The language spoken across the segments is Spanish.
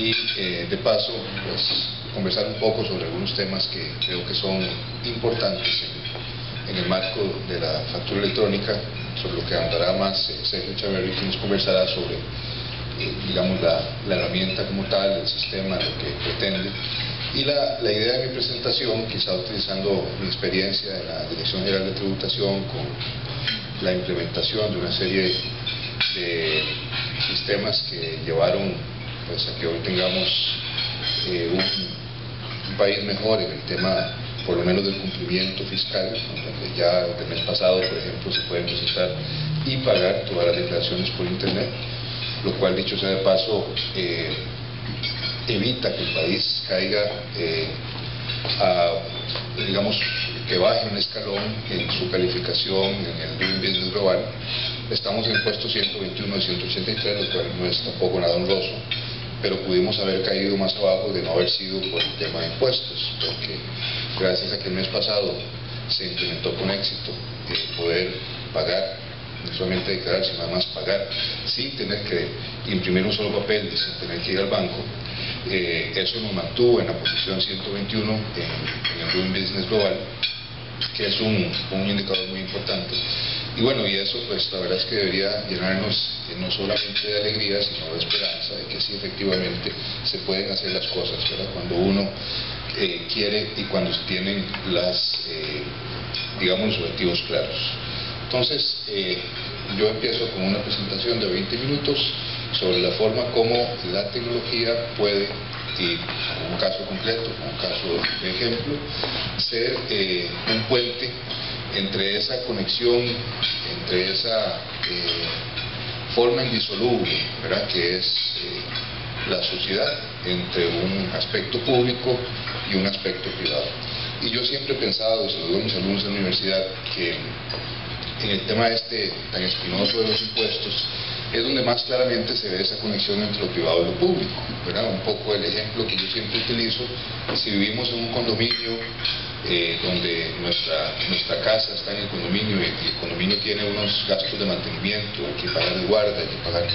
y de paso pues conversar un poco sobre algunos temas que creo que son importantes en el marco de la factura electrónica, sobre lo que andará más Sergio Chaverri, que nos conversará sobre digamos la herramienta como tal, el sistema, lo que pretende. Y la idea de mi presentación, quizá utilizando mi experiencia en la Dirección General de Tributación con la implementación de una serie de sistemas que llevaron pues a que hoy tengamos un país mejor en el tema por lo menos del cumplimiento fiscal, donde ya del mes pasado, por ejemplo, se pueden presentar y pagar todas las declaraciones por internet, lo cual, dicho sea de paso, evita que el país caiga digamos, que baje un escalón en su calificación en el Doing Business Global. Estamos en el puesto 121 de 183, lo cual no es tampoco nada honroso, pero pudimos haber caído más abajo de no haber sido por el tema de impuestos, porque gracias a que el mes pasado se implementó con éxito poder pagar, no solamente declarar, sino además pagar sin tener que imprimir un solo papel y sin tener que ir al banco. Eso nos mantuvo en la posición 121 en el Doing Business Global, que es un indicador muy importante. Y bueno, y eso pues la verdad es que debería llenarnos no solamente de alegría, sino de esperanza de que sí efectivamente se pueden hacer las cosas, ¿verdad? Cuando uno quiere y cuando se tienen digamos, los objetivos claros. Entonces, yo empiezo con una presentación de 20 minutos sobre la forma como la tecnología puede, y como un caso concreto, como un caso de ejemplo, ser un puente entre esa conexión, entre esa forma indisoluble, ¿verdad?, que es la sociedad, entre un aspecto público y un aspecto privado. Y yo siempre he pensado, y se lo digo a mis alumnos de la universidad, que en el tema tan espinoso de los impuestos es donde más claramente se ve esa conexión entre lo privado y lo público, ¿verdad? Un poco el ejemplo que yo siempre utilizo: si vivimos en un condominio donde nuestra casa está en el condominio y el condominio tiene unos gastos de mantenimiento, hay que pagar el guarda, hay que pagar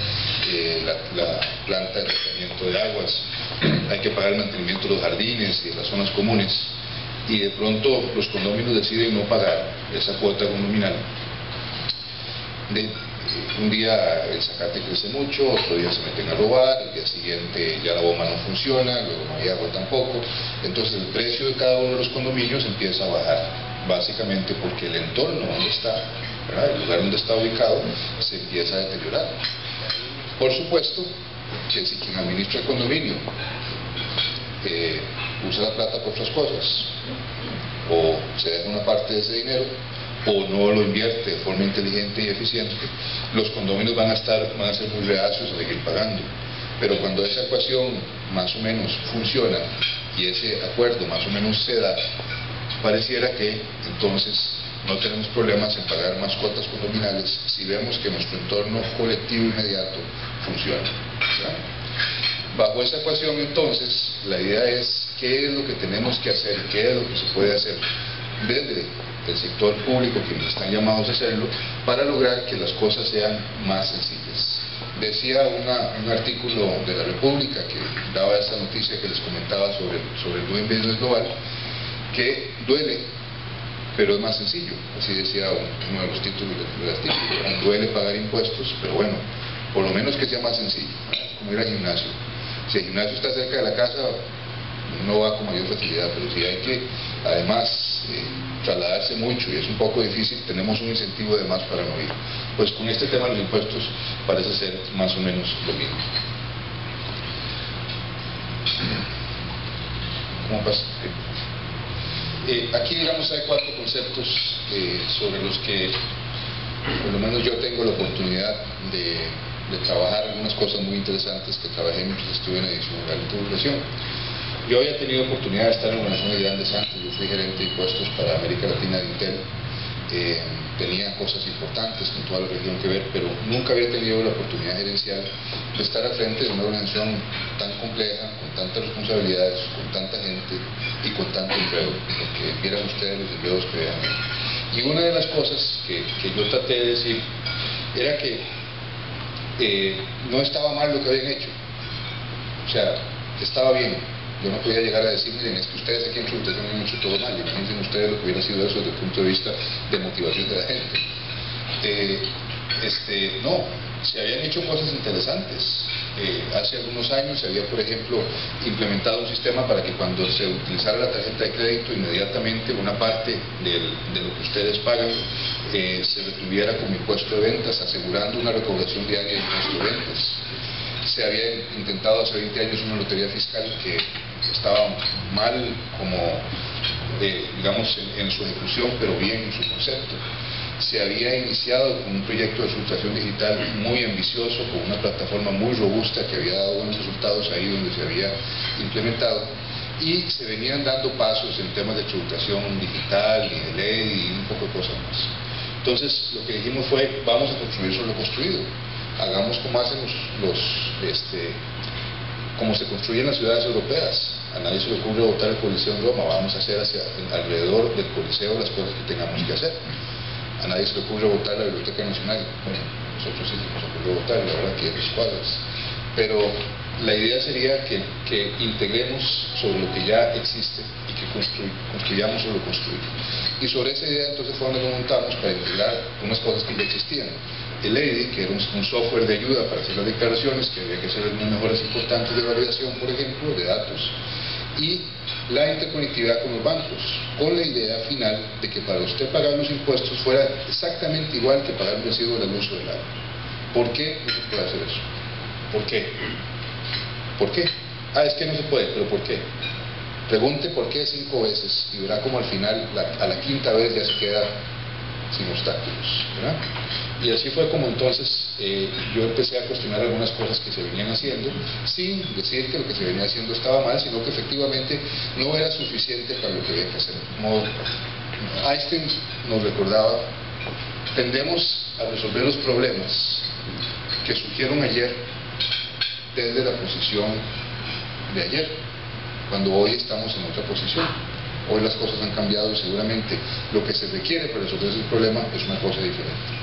la planta de tratamiento de aguas, hay que pagar el mantenimiento de los jardines y de las zonas comunes, y de pronto los condominios deciden no pagar esa cuota condominal. Un día el zacate crece mucho, otro día se meten a robar, el día siguiente ya la bomba no funciona, luego no hay agua tampoco. Entonces el precio de cada uno de los condominios empieza a bajar, básicamente porque el entorno donde está, ¿verdad?, el lugar donde está ubicado, se empieza a deteriorar. Por supuesto que si quien administra el condominio usa la plata por otras cosas, o se deja una parte de ese dinero, o no lo invierte de forma inteligente y eficiente, los condominios van a ser muy reacios a seguir pagando. Pero cuando esa ecuación más o menos funciona y ese acuerdo más o menos se da, pareciera que entonces no tenemos problemas en pagar más cuotas condominales si vemos que nuestro entorno colectivo inmediato funciona, ¿verdad? Bajo esa ecuación, entonces, la idea es qué es lo que tenemos que hacer, qué es lo que se puede hacer desde el sector público, quienes están llamados a hacerlo, para lograr que las cosas sean más sencillas. Decía un artículo de La República que daba esta noticia que les comentaba sobre el Doing Business Global, que duele, pero es más sencillo. Así decía uno de los títulos del artículo: duele pagar impuestos, pero bueno, por lo menos que sea más sencillo, ¿verdad? Como ir al gimnasio. Si el gimnasio está cerca de la casa, uno va con mayor facilidad, pero si hay que además trasladarse mucho y es un poco difícil, tenemos un incentivo además para no ir. Pues con este tema de los impuestos parece ser más o menos lo mismo. ¿Cómo pasa? Aquí, digamos, hay 4 conceptos sobre los que por lo menos yo tengo la oportunidad de trabajar algunas cosas muy interesantes que trabajé mientras estuve en la Dirección General de Tributación. Yo había tenido oportunidad de estar en organizaciones grandes antes. Yo fui gerente de impuestos para América Latina de Intel. Tenía cosas importantes con toda la región que ver, pero nunca había tenido la oportunidad gerencial de estar al frente de una organización tan compleja, con tantas responsabilidades, con tanta gente y con tanto empleo, porque vieran ustedes los empleos que vean. Y una de las cosas que yo traté de decir era que no estaba mal lo que habían hecho. O sea, estaba bien. Yo no podía llegar a decir, miren, es que ustedes aquí en tributación han hecho todo mal. Imagínense ustedes lo que hubiera sido eso desde el punto de vista de motivación de la gente. No, se habían hecho cosas interesantes. Hace algunos años se había, por ejemplo, implementado un sistema para que cuando se utilizara la tarjeta de crédito, inmediatamente una parte de lo que ustedes pagan se retuviera como impuesto de ventas, asegurando una recaudación diaria de impuesto de ventas. Se había intentado hace 20 años una lotería fiscal que estaba mal como, digamos, en su ejecución, pero bien en su concepto. Se había iniciado con un proyecto de tributación digital muy ambicioso, con una plataforma muy robusta que había dado buenos resultados ahí donde se había implementado, y se venían dando pasos en temas de tributación digital y de ley y un poco de cosas más. Entonces lo que dijimos fue, vamos a construir sobre lo construido, hagamos como hacen como se construyen las ciudades europeas. A nadie se le ocurre botar el Coliseo en Roma, vamos a hacer alrededor del Coliseo las cosas que tengamos que hacer. A nadie se le ocurre votar la Biblioteca Nacional. Bueno, nosotros sí nos ocurrió votar, la verdad que es cuadras. Pero la idea sería que integremos sobre lo que ya existe y que construyamos sobre lo construido. Y sobre esa idea entonces fue donde nos montamos para integrar unas cosas que ya existían. El EIDI, que era un software de ayuda para hacer las declaraciones, que había que hacer unas mejoras importantes de validación, por ejemplo, de datos, y la interconectividad con los bancos, con la idea final de que para usted pagar los impuestos fuera exactamente igual que pagar un recibo de la luz o del agua. ¿Por qué no se puede hacer eso? ¿Por qué? ¿Por qué? Es que no se puede, pero ¿por qué? Pregunte por qué 5 veces y verá como al final, a la 5ª vez ya se queda sin obstáculos, ¿verdad? Y así fue como entonces yo empecé a cuestionar algunas cosas que se venían haciendo, sin decir que lo que se venía haciendo estaba mal, sino que efectivamente no era suficiente para lo que había que hacer. Como Einstein nos recordaba, tendemos a resolver los problemas que surgieron ayer desde la posición de ayer, cuando hoy estamos en otra posición. Hoy las cosas han cambiado y seguramente lo que se requiere para resolver ese problema es una cosa diferente.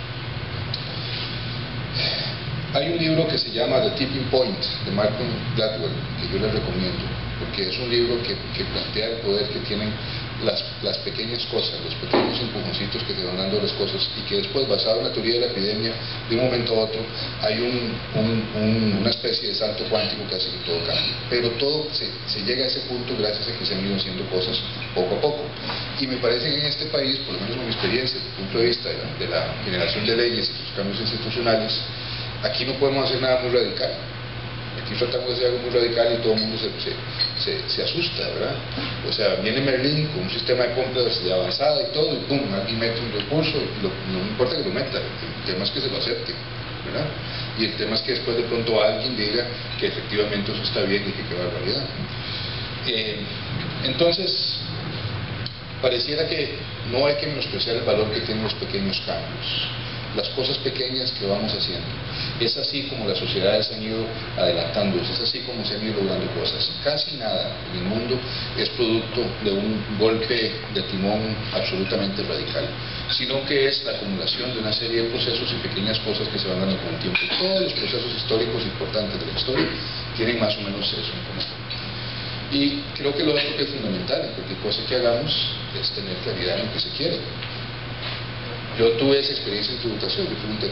Hay un libro que se llama The Tipping Point, de Malcolm Gladwell, que yo les recomiendo, porque es un libro que plantea el poder que tienen las pequeñas cosas, los pequeños empujoncitos que te van dando las cosas, y que después, basado en la teoría de la epidemia, de un momento a otro, hay una especie de salto cuántico que hace que todo cambie. Pero todo se llega a ese punto gracias a que se han ido haciendo cosas poco a poco. Y me parece que en este país, por lo menos con mi experiencia, desde el punto de vista de la generación de leyes y sus cambios institucionales, aquí no podemos hacer nada muy radical. Aquí tratamos de hacer algo muy radical y todo el mundo se asusta, ¿verdad? O sea, viene Merlín con un sistema de compras de avanzada y todo, y pum, alguien mete un recurso, y no importa que lo meta, el tema es que se lo acepte, ¿verdad? Y el tema es que después de pronto alguien diga que efectivamente eso está bien y que qué barbaridad. Entonces, pareciera que no hay que menospreciar el valor que tienen los pequeños cambios, las cosas pequeñas que vamos haciendo. Es así como las sociedades han ido adelantándose, es así como se han ido logrando cosas. Casi nada en el mundo es producto de un golpe de timón absolutamente radical, sino que es la acumulación de una serie de procesos y pequeñas cosas que se van dando con el tiempo. Todos los procesos históricos importantes de la historia tienen más o menos eso en común. Y creo que lo otro que es fundamental en cualquier cosa que hagamos es tener claridad en lo que se quiere. Yo tuve esa experiencia en tributación. Yo pregunté,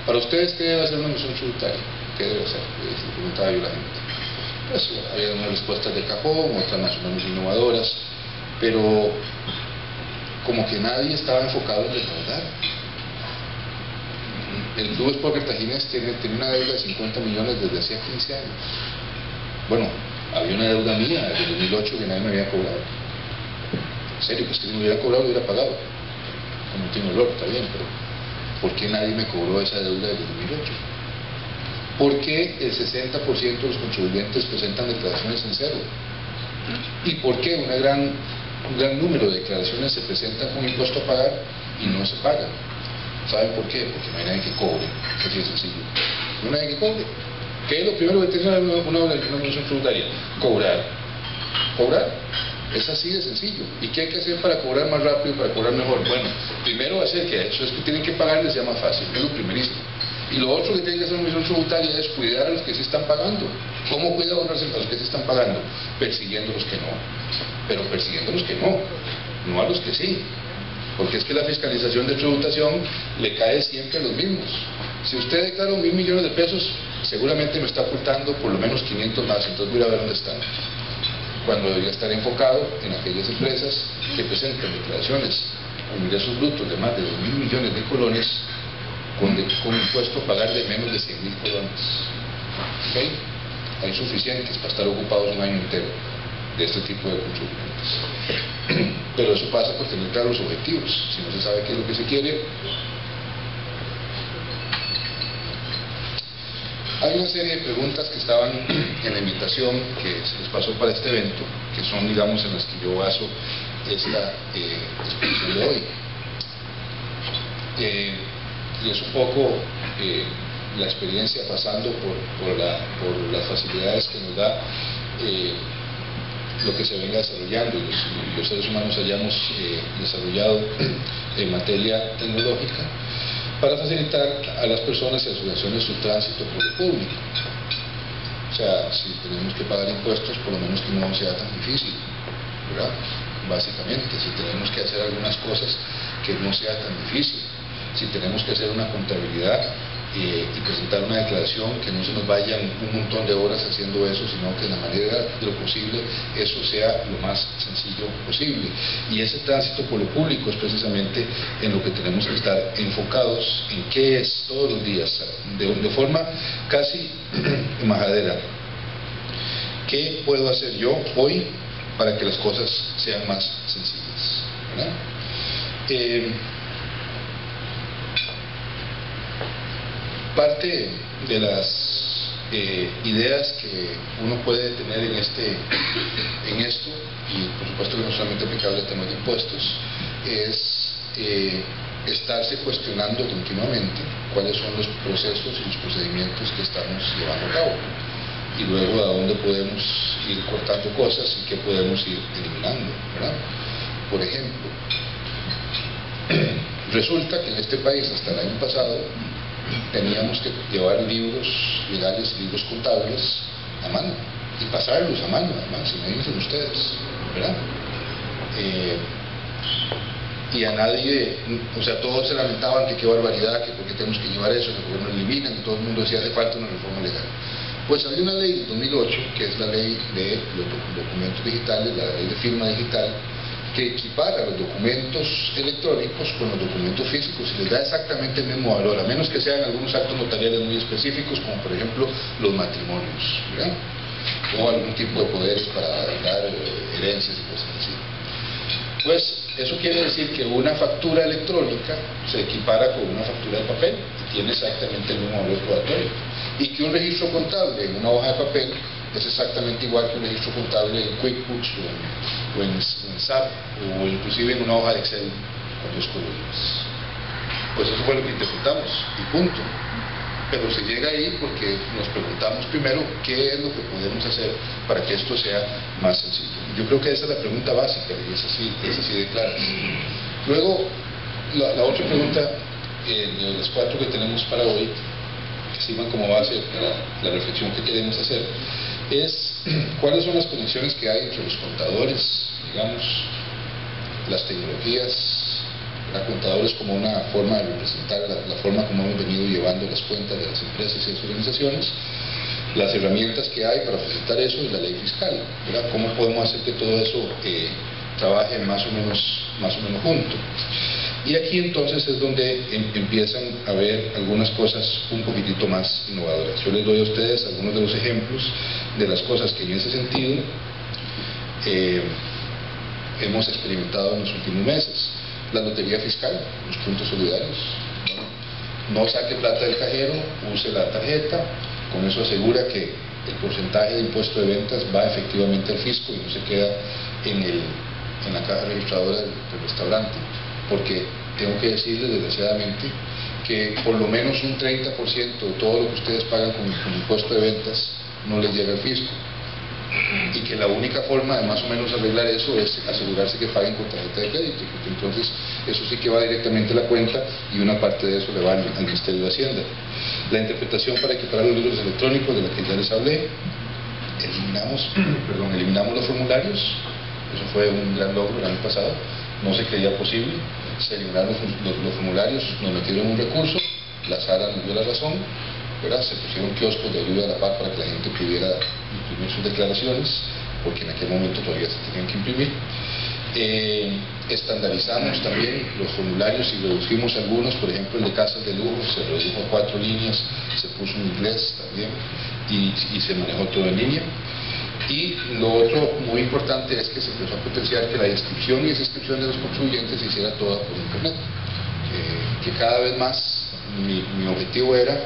para ustedes, ¿qué debe hacer una misión tributaria? ¿Qué debe hacer? Le preguntaba yo a la gente. Pues había unas respuestas de cajón, otras más o menos innovadoras, pero como que nadie estaba enfocado en recaudar. El Club Sport Cartaginés tiene una deuda de 50 millones desde hacía 15 años. Bueno, había una deuda mía desde 2008 que nadie me había cobrado. En serio, pues que si me hubiera cobrado, lo hubiera pagado. Como tiene olor, está bien, pero ¿por qué nadie me cobró esa deuda desde 2008? ¿Por qué el 60% de los contribuyentes presentan declaraciones en cero? ¿Y por qué un gran número de declaraciones se presentan con impuesto a pagar y no se pagan? ¿Saben por qué? Porque no hay nadie que cobre. Así de sencillo. No hay nadie que cobre. ¿Qué es lo primero que tiene una organización tributaria? Cobrar. ¿Cobrar? Es así de sencillo. ¿Y qué hay que hacer para cobrar más rápido, para cobrar mejor? Bueno, primero hacer que eso es que tienen que pagar les sea más fácil. Es lo primerísimo. Y lo otro que tiene que hacer la Administración Tributaria es cuidar a los que sí están pagando. ¿Cómo cuida uno a los que sí están pagando? Persiguiendo a los que no. Pero persiguiendo a los que no a los que sí. Porque es que la fiscalización de tributación le cae siempre a los mismos. Si usted declaró 1.000 millones de pesos, seguramente me está ocultando por lo menos 500 más, entonces voy a ver dónde están. Cuando debería estar enfocado en aquellas empresas que presentan declaraciones con ingresos brutos de más de 2.000 millones de colones, con impuesto a pagar de menos de 100.000 colones. ¿Okay? Hay suficientes para estar ocupados un año entero de este tipo de contribuyentes. Pero eso pasa por tener claros los objetivos. Si no se sabe qué es lo que se quiere. Hay una serie de preguntas que estaban en la invitación que se les pasó para este evento, que son, digamos, en las que yo baso esta exposición de hoy. Y es un poco la experiencia pasando por las facilidades que nos da lo que se venga desarrollando y los seres humanos hayamos desarrollado en materia tecnológica para facilitar a las personas y a las organizaciones su tránsito por el público. O sea, si tenemos que pagar impuestos, por lo menos que no sea tan difícil, ¿verdad? Básicamente, si tenemos que hacer algunas cosas, que no sea tan difícil. Si tenemos que hacer una contabilidad y presentar una declaración, que no se nos vayan un montón de horas haciendo eso, sino que en la manera de lo posible eso sea lo más sencillo posible. Y ese tránsito por lo público es precisamente en lo que tenemos que estar enfocados, en qué es todos los días, de forma casi majadera. ¿Qué puedo hacer yo hoy para que las cosas sean más sencillas? ¿Verdad? Parte de las ideas que uno puede tener en esto, y por supuesto que no solamente aplicable a temas de impuestos, es estarse cuestionando continuamente cuáles son los procesos y los procedimientos que estamos llevando a cabo, y luego a dónde podemos ir cortando cosas y qué podemos ir eliminando, ¿verdad? Por ejemplo, resulta que en este país hasta el año pasado teníamos que llevar libros legales, libros contables a mano y pasarlos a mano, además, imagínense ustedes, ¿verdad? Y a nadie, o sea, todos se lamentaban que qué barbaridad, que por qué tenemos que llevar eso, que por qué no lo eliminan, y todo el mundo decía hace falta una reforma legal. Pues había una ley de 2008, que es la ley de los documentos digitales, la ley de firma digital, que equipara los documentos electrónicos con los documentos físicos y les da exactamente el mismo valor, a menos que sean algunos actos notariales muy específicos, como por ejemplo los matrimonios, ¿verdad? O algún tipo de poderes para dar herencias y cosas así. Pues eso quiere decir que una factura electrónica se equipara con una factura de papel y tiene exactamente el mismo valor probatorio, y que un registro contable en una hoja de papel es exactamente igual que un registro contable en QuickBooks o en SAP o inclusive en una hoja de Excel con 2 columnas. Pues eso fue lo que interpretamos y punto. Pero se llega ahí porque nos preguntamos primero qué es lo que podemos hacer para que esto sea más sencillo. Yo creo que esa es la pregunta básica y es así de clara. Luego, la otra pregunta de las 4 que tenemos para hoy, que sirvan como base para la reflexión que queremos hacer, es cuáles son las conexiones que hay entre los contadores, digamos, las tecnologías, contadores como una forma de representar la forma como hemos venido llevando las cuentas de las empresas y las organizaciones, las herramientas que hay para facilitar eso y la ley fiscal, ¿verdad? ¿Cómo podemos hacer que todo eso trabaje más o menos junto? Y aquí entonces es donde empiezan a ver algunas cosas un poquitito más innovadoras. Yo les doy a ustedes algunos de los ejemplos de las cosas que en ese sentido hemos experimentado en los últimos meses. La lotería fiscal, los puntos solidarios. No saque plata del cajero, use la tarjeta, con eso asegura que el porcentaje de impuesto de ventas va efectivamente al fisco y no se queda en la caja registradora del restaurante. Porque tengo que decirles desgraciadamente que por lo menos un 30% de todo lo que ustedes pagan con impuesto de ventas no les llega al fisco, y que la única forma de más o menos arreglar eso es asegurarse que paguen con tarjeta de crédito, que entonces eso sí que va directamente a la cuenta y una parte de eso le va al Ministerio de Hacienda. La interpretación para equiparar los libros electrónicos, de la que ya les hablé. Eliminamos los formularios, eso fue un gran logro el año pasado, no se creía posible, se eliminaron los formularios, nos metieron un recurso, la Sara nos dio la razón, ¿verdad? Se pusieron kioscos de ayuda a la par para que la gente pudiera imprimir sus declaraciones, porque en aquel momento todavía se tenían que imprimir. Estandarizamos también los formularios y reducimos algunos, por ejemplo el de casas de lujo se redujo a 4 líneas, se puso en inglés también y se manejó todo en línea. Y lo otro muy importante es que se empezó a potenciar que la inscripción y descripción de los contribuyentes se hiciera toda por internet, que cada vez más mi objetivo era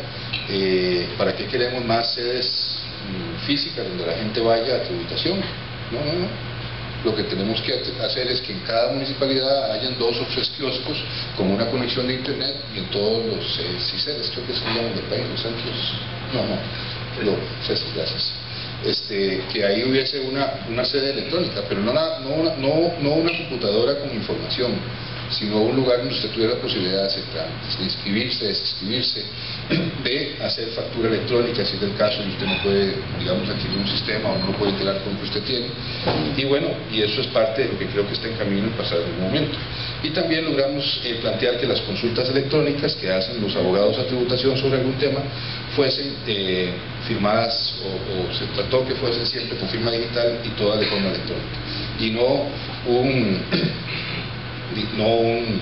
¿para qué queremos más sedes físicas donde la gente vaya a tributación? No. Lo que tenemos que hacer es que en cada municipalidad hayan 2 o 3 kioscos con una conexión de internet y en todos los CICERs, creo que se llaman del país, los centros, gracias. Que ahí hubiese una sede electrónica, pero no una computadora con información, sino un lugar donde usted tuviera la posibilidad de hacer trámites, de inscribirse, desescribirse, de hacer factura electrónica, si es el caso, y usted no puede, digamos, adquirir un sistema o no lo puede integrar con lo que usted tiene. Y bueno, y eso es parte de lo que creo que está en camino en pasar algún momento. Y también logramos plantear que las consultas electrónicas que hacen los abogados a tributación sobre algún tema fuesen firmadas, o se trató que fuesen siempre con firma digital y todas de forma electrónica, y no un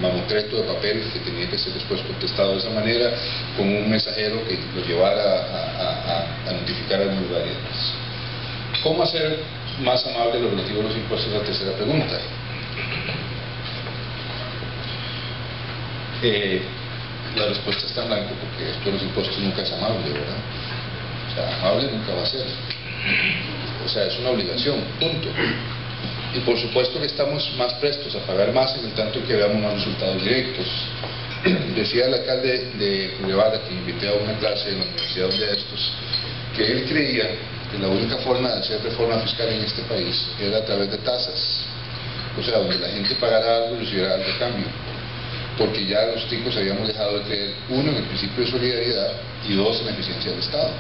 mamotreto de papel que tenía que ser después contestado de esa manera, con un mensajero que lo llevara a notificar a algún lugar y demás. ¿Cómo hacer más amable lo relativo a los impuestos? La tercera pregunta. La respuesta está en blanco, porque esto de los impuestos nunca es amable, ¿verdad? O sea, amable nunca va a ser. O sea, es una obligación, punto. Y por supuesto que estamos más prestos a pagar más en el tanto que veamos más resultados directos. Decía el alcalde de Guevara, que invité a una clase en la universidad de estos, que él creía que la única forma de hacer reforma fiscal en este país era a través de tasas, o sea, donde la gente pagara algo y recibiera algo a cambio, porque ya los ticos habíamos dejado de creer, 1, en el principio de solidaridad, y 2, en la eficiencia del Estado,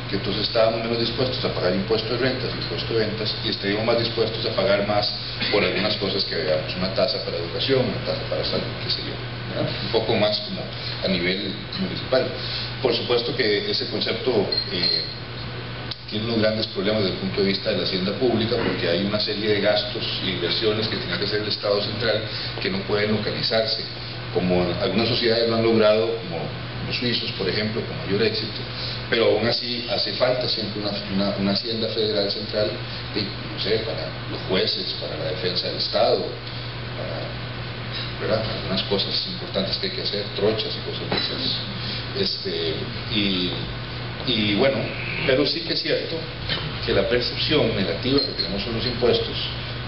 que entonces estábamos menos dispuestos a pagar impuestos de rentas, impuestos de ventas, y estaríamos más dispuestos a pagar más por algunas cosas que veamos, una tasa para educación, una tasa para salud, qué sé yo, ¿verdad? Un poco más como a nivel municipal. Por supuesto que ese concepto tiene unos grandes problemas desde el punto de vista de la hacienda pública, porque hay una serie de gastos e inversiones que tiene que hacer el Estado central que no pueden localizarse, como algunas sociedades lo han logrado, como los suizos, por ejemplo, con mayor éxito, pero aún así hace falta siempre una hacienda federal central, no sé, para los jueces, para la defensa del Estado, para, ¿verdad?, algunas cosas importantes que hay que hacer, trochas y cosas de esas. Y bueno, pero sí que es cierto que la percepción negativa que tenemos sobre los impuestos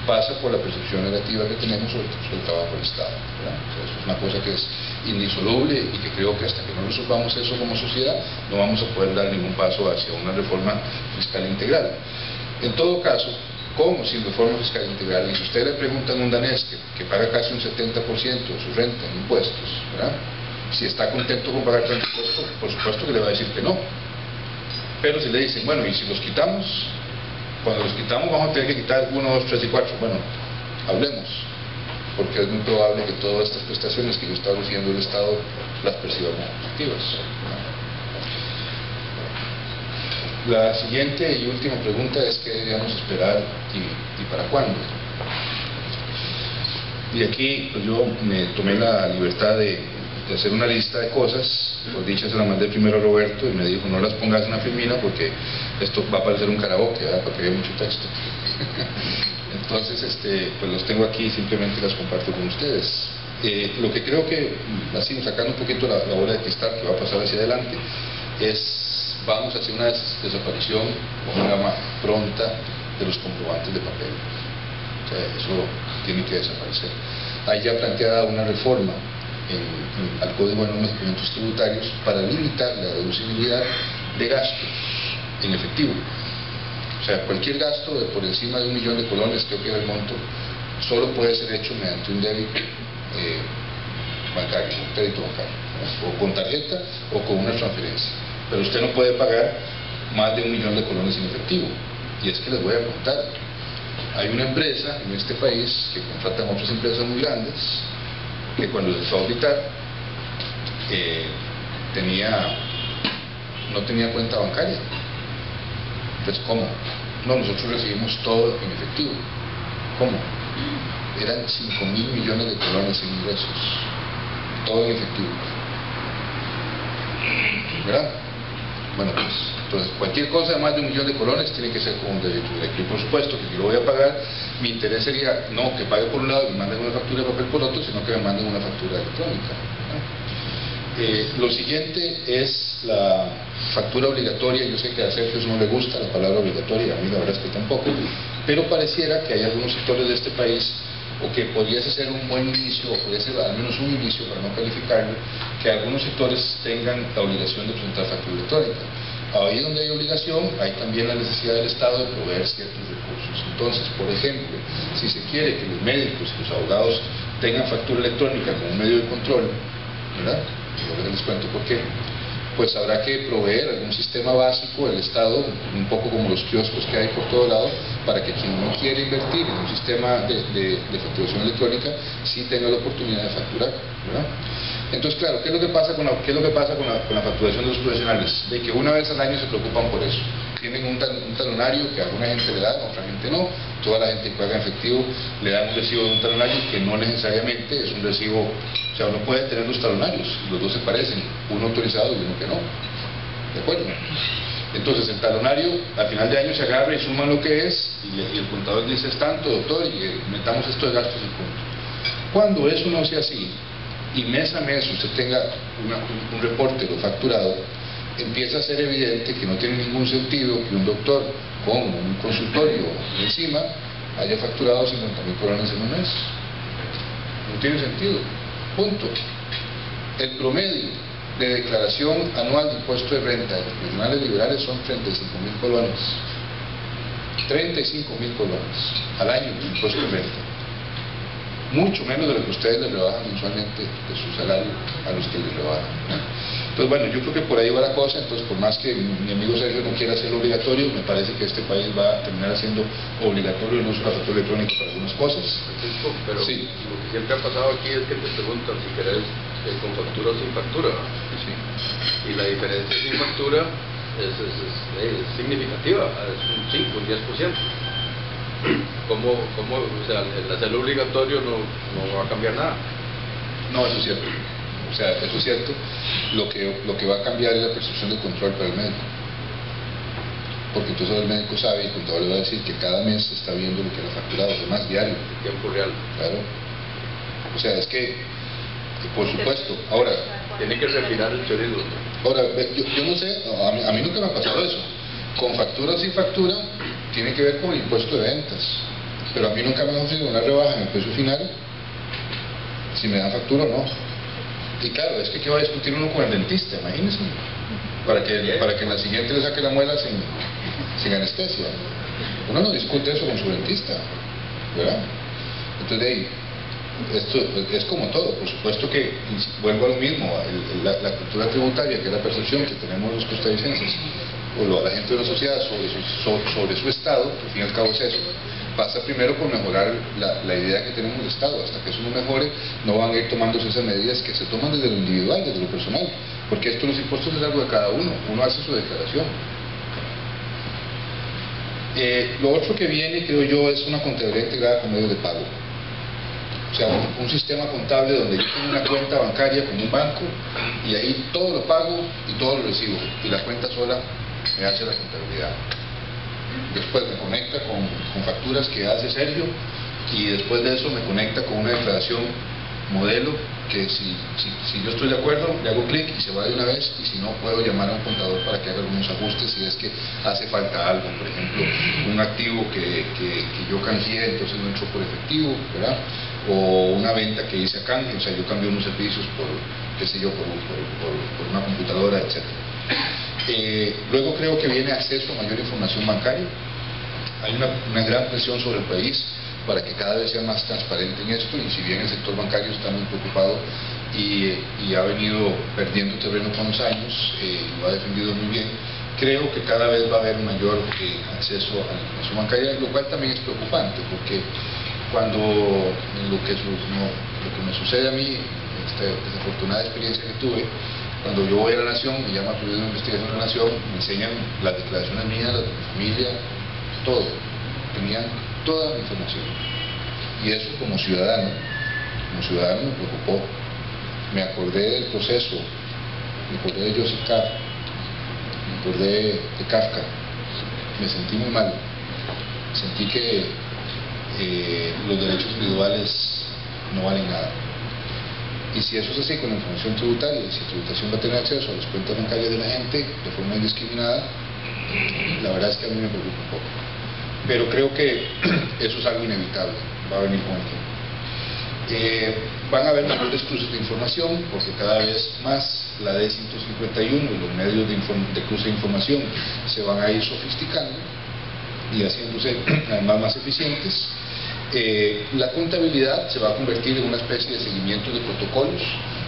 pasa por la percepción negativa que tenemos sobre el trabajo del Estado, ¿verdad? O sea, eso es una cosa que es indisoluble y que creo que hasta que no resolvamos eso como sociedad no vamos a poder dar ningún paso hacia una reforma fiscal integral. En todo caso, ¿cómo sin reforma fiscal integral? Y si usted le pregunta a un danés que paga casi un 70% de su renta en impuestos, ¿verdad?, si está contento con pagar tanto impuesto, por supuesto que le va a decir que no. Pero si le dicen, bueno, y si los quitamos, cuando los quitamos vamos a tener que quitar 1, 2, 3 y 4, bueno, hablemos, porque es muy probable que todas estas prestaciones que yo estaba recibiendo del Estado las perciban como positivas. La siguiente y última pregunta es qué deberíamos esperar y para cuándo. Y aquí pues yo me tomé la libertad de hacer una lista de cosas. Por dicha se la mandé primero a Roberto y me dijo no las pongas en la firmina porque esto va a parecer un karaoke, ¿verdad?, porque hay mucho texto. Entonces pues los tengo aquí y simplemente las comparto con ustedes. Lo que creo que, así sacando un poquito la bola de cristal que va a pasar hacia adelante, es vamos a hacer una desaparición o una pronta de los comprobantes de papel. O sea, eso tiene que desaparecer. Hay ya planteada una reforma al Código de Normas y Procedimientos Tributarios para limitar la deducibilidad de gastos en efectivo. O sea, cualquier gasto por encima de 1 millón de colones, creo que era el monto, solo puede ser hecho mediante un débito bancario, un crédito bancario, o con tarjeta o con una transferencia. Pero usted no puede pagar más de 1 millón de colones en efectivo. Y es que les voy a contar, hay una empresa en este país que contratan otras empresas muy grandes que cuando les fue a auditar no tenía cuenta bancaria. Pues ¿cómo? No, nosotros recibimos todo en efectivo. ¿Cómo? Eran 5.000 millones de colones en ingresos, todo en efectivo, ¿verdad? Bueno, pues entonces cualquier cosa de más de 1 millón de colones tiene que ser con un débito directo. Y por supuesto que si lo voy a pagar, mi interés sería no que pague por un lado y me manden una factura de papel por otro, sino que me manden una factura electrónica, ¿no? Lo siguiente es la factura obligatoria. Yo sé que a Sergio no le gusta la palabra obligatoria, a mí la verdad es que tampoco, pero pareciera que hay algunos sectores de este país, o que pudiese ser un buen inicio, o pudiese ser al menos un inicio para no calificarlo, que algunos sectores tengan la obligación de presentar factura electrónica. Ahí donde hay obligación, hay también la necesidad del Estado de proveer ciertos recursos. Entonces, por ejemplo, si se quiere que los médicos y los abogados tengan factura electrónica como un medio de control, ¿verdad? Yo les cuento por qué. Pues habrá que proveer algún sistema básico del Estado, un poco como los kioscos que hay por todo lado, para que quien no quiere invertir en un sistema de facturación electrónica sí tenga la oportunidad de facturar, ¿verdad? Entonces, claro, ¿qué es lo que pasa con la facturación de los profesionales? De que una vez al año se preocupan por eso. Tienen un talonario que a alguna gente le dan, a otra gente no. Toda la gente que paga en efectivo le dan un recibo de un talonario que no necesariamente es un recibo. O sea, uno puede tener dos talonarios, los dos se parecen, uno autorizado y uno que no. ¿De acuerdo? Entonces el talonario al final de año se agarra y suma lo que es, y el contador dice es tanto, doctor, y metamos estos gastos y punto. Cuando eso no sea así, y mes a mes usted tenga un reporte de lo facturado, empieza a ser evidente que no tiene ningún sentido que un doctor con un consultorio encima haya facturado 50.000 colones en un mes. No tiene sentido. Punto. El promedio de declaración anual de impuesto de renta de los profesionales liberales son 35.000 colones. 35.000 colones al año de impuesto de renta. Mucho menos de lo que ustedes les rebajan mensualmente de su salario a los que les rebajan, ¿no? Entonces, bueno, yo creo que por ahí va la cosa. Entonces, por más que mi amigo Sergio no quiera hacerlo obligatorio, me parece que este país va a terminar haciendo obligatorio el uso de la factura electrónica para algunas cosas. Pero sí, lo que siempre ha pasado aquí es que te preguntan si querés con factura o sin factura. sí. Y la diferencia sin factura es significativa, es un 5, un 10%. ¿Cómo, o sea, el hacerlo obligatorio no va a cambiar nada? No, eso es cierto. O sea, eso es cierto. Lo que va a cambiar es la percepción de control para el médico. Porque entonces el médico sabe y el contador le va a decir que cada mes se está viendo lo que le ha facturado, además diario. En tiempo real. Claro. O sea, es que, por supuesto, ahora... Tiene que refinar el chorizo. Ahora, yo no sé, a mí nunca me ha pasado eso. Con factura o sin factura, tiene que ver con el impuesto de ventas. Pero a mí nunca me han ofrecido una rebaja en el precio final, si me dan factura o no. Y claro, es que ¿qué va a discutir uno con el dentista? Imagínense. Para que en la siguiente le saque la muela sin anestesia. Uno no discute eso con su dentista, ¿verdad? Entonces, de ahí, esto es como todo. Por supuesto que, vuelvo a lo mismo, la cultura tributaria, que es la percepción que tenemos los costarricenses, o la gente de la sociedad sobre su Estado, que al fin y al cabo es eso, pasa primero por mejorar la idea que tenemos del Estado. Hasta que eso no mejore, no van a ir tomándose esas medidas que se toman desde lo individual, desde lo personal, porque esto, los impuestos, es algo de cada uno hace su declaración. Lo otro que viene, creo yo, es una contabilidad integrada con medios de pago. O sea, un sistema contable donde yo tengo una cuenta bancaria como un banco, y ahí todo lo pago y todo lo recibo, y la cuenta sola me hace la contabilidad. Después me conecta con facturas que hace Sergio, y después de eso me conecta con una declaración modelo que si yo estoy de acuerdo, le hago clic y se va de una vez, y si no, puedo llamar a un contador para que haga algunos ajustes si es que hace falta algo. Por ejemplo, un activo que yo canjeé, entonces no entró por efectivo, ¿verdad? O una venta que hice a cambio, o sea, yo cambio unos servicios por, qué sé yo, por una computadora, etc. Luego creo que viene acceso a mayor información bancaria. Hay una gran presión sobre el país para que cada vez sea más transparente en esto, y si bien el sector bancario está muy preocupado y ha venido perdiendo terreno con los años, lo ha defendido muy bien, creo que cada vez va a haber mayor acceso a la información bancaria, lo cual también es preocupante, porque cuando lo que me sucede a mí, esta desafortunada experiencia que tuve, cuando yo voy a la Nación, me llama a pedir una investigación de la Nación, me enseñan las declaraciones mías, las de mi familia, todo, tenían toda la información, y eso como ciudadano me preocupó. Me acordé del proceso, me acordé de Joseph K., me acordé de Kafka, me sentí muy mal, sentí que los derechos individuales no valen nada. Y si eso es así con la información tributaria, si tributación va a tener acceso a las cuentas bancarias de la gente de forma indiscriminada, la verdad es que a mí me preocupa un poco. Pero creo que eso es algo inevitable, va a venir con el tiempo. Van a haber mayores cruces de información, porque cada vez más la D151 y los medios de cruce de información se van a ir sofisticando y haciéndose además más eficientes. La contabilidad se va a convertir en una especie de seguimiento de protocolos,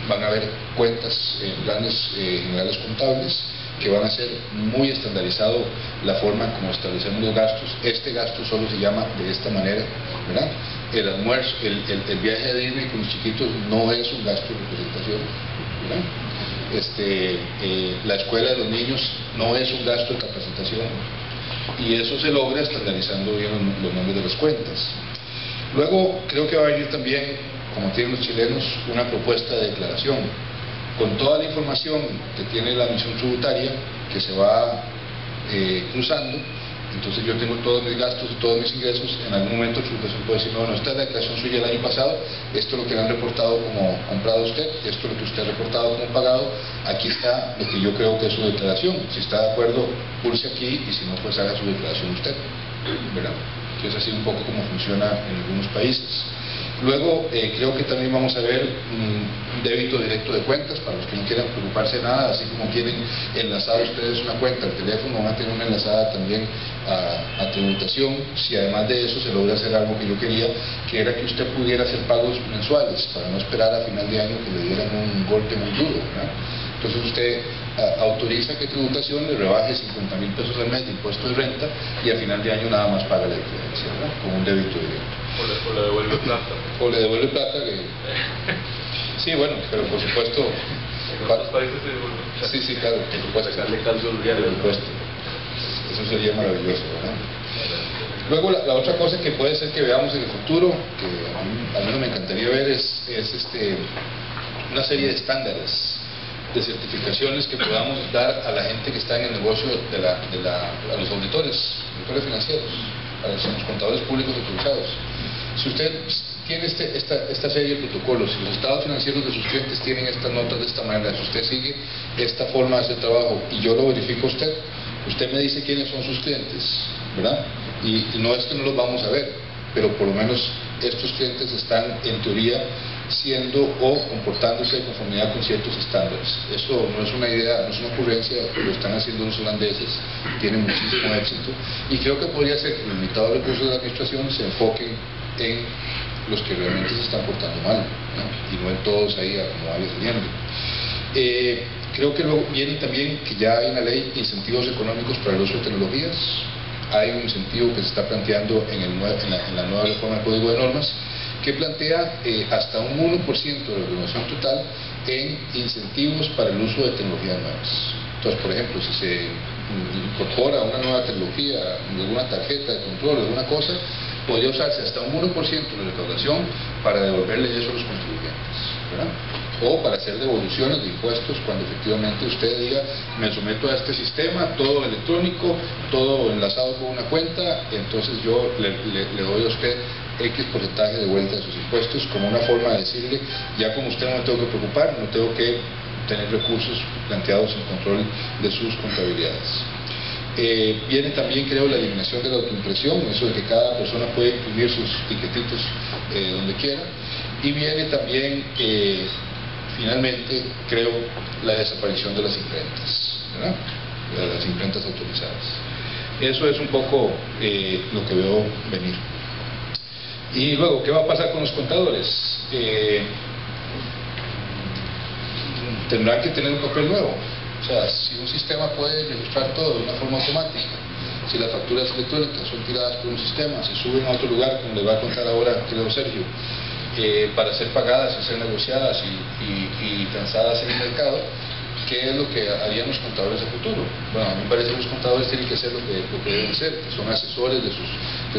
van a haber cuentas, planes generales contables que van a ser muy estandarizado la forma como establecemos los gastos. Este gasto solo se llama de esta manera, ¿verdad? El almuerzo, el viaje a Disney con los chiquitos no es un gasto de representación, ¿verdad? La escuela de los niños no es un gasto de capacitación, y eso se logra estandarizando bien los nombres de las cuentas. Luego creo que va a venir también, como tienen los chilenos, una propuesta de declaración con toda la información que tiene la admisión tributaria, que se va cruzando. Entonces yo tengo todos mis gastos y todos mis ingresos. En algún momento tributación puede decir, no, esta es la declaración suya del año pasado, esto es lo que le han reportado como comprado usted, esto es lo que usted ha reportado como pagado, aquí está lo que yo creo que es su declaración. Si está de acuerdo, pulse aquí, y si no, pues haga su declaración usted, ¿verdad? Que es así un poco como funciona en algunos países. Luego creo que también vamos a ver un débito directo de cuentas para los que no quieran preocuparse de nada, así como tienen enlazada ustedes una cuenta al teléfono, van a tener una enlazada también a tributación. Si además de eso se logra hacer algo que yo quería, que era que usted pudiera hacer pagos mensuales para no esperar a final de año que le dieran un golpe muy duro, ¿verdad? Entonces usted autoriza que tributación le rebaje 50.000 pesos al mes de impuesto de renta, y a final de año nada más paga la diferencia, ¿verdad? Con un débito directo. O le devuelve plata. O le devuelve plata que... Sí, bueno, pero por supuesto... En otros países se devuelve plata. Sí, claro, por supuesto. Sacarle cálculos diarios. Por supuesto. Eso sería maravilloso, ¿verdad? Luego la otra cosa que puede ser que veamos en el futuro, que a mí al menos me encantaría ver, es una serie de estándares, de certificaciones que podamos dar a la gente que está en el negocio a los auditores financieros, a los contadores públicos autorizados. Si usted tiene esta serie de protocolos, si los estados financieros de sus clientes tienen estas notas de esta manera, si usted sigue esta forma de hacer trabajo y yo lo verifico a usted, usted me dice quiénes son sus clientes, ¿verdad? Y no es que no los vamos a ver, pero por lo menos estos clientes están en teoría siendo o comportándose de conformidad con ciertos estándares. Eso no es una idea, no es una ocurrencia, lo están haciendo los holandeses, tienen muchísimo éxito, y creo que podría ser que los limitados recursos de la administración se enfoquen en los que realmente se están portando mal, ¿no? Y no en todos ahí a como vaya saliendo. Creo que luego viene también que ya hay una ley de incentivos económicos para el uso de tecnologías. Hay un incentivo que se está planteando en la nueva reforma del Código de Normas, que plantea hasta un 1% de la recaudación total en incentivos para el uso de tecnologías nuevas. Entonces, por ejemplo, si se incorpora una nueva tecnología, alguna tarjeta de control, alguna cosa, podría usarse hasta un 1% de la recaudación para devolverle eso a los contribuyentes, ¿verdad? O para hacer devoluciones de impuestos cuando efectivamente usted diga, me someto a este sistema, todo electrónico, todo enlazado con una cuenta, entonces yo le doy a usted X porcentaje de vuelta de sus impuestos, como una forma de decirle, ya como usted no me tengo que preocupar, no tengo que tener recursos planteados en control de sus contabilidades. Viene también, creo, la eliminación de la autoimpresión, eso de que cada persona puede imprimir sus tiquetitos donde quiera, y viene también, finalmente, creo, la desaparición de las imprentas, ¿verdad? De las imprentas autorizadas. Eso es un poco lo que veo venir. Y luego, ¿qué va a pasar con los contadores? Tendrán que tener un papel nuevo. O sea, si un sistema puede registrar todo de una forma automática, si las facturas electrónicas son tiradas por un sistema, se suben a otro lugar, como les va a contar ahora, creo, Sergio, para ser pagadas y ser negociadas y transadas en el mercado, ¿qué es lo que harían los contadores a futuro? Bueno, a mí me parece que los contadores tienen que ser lo que deben ser, que son asesores de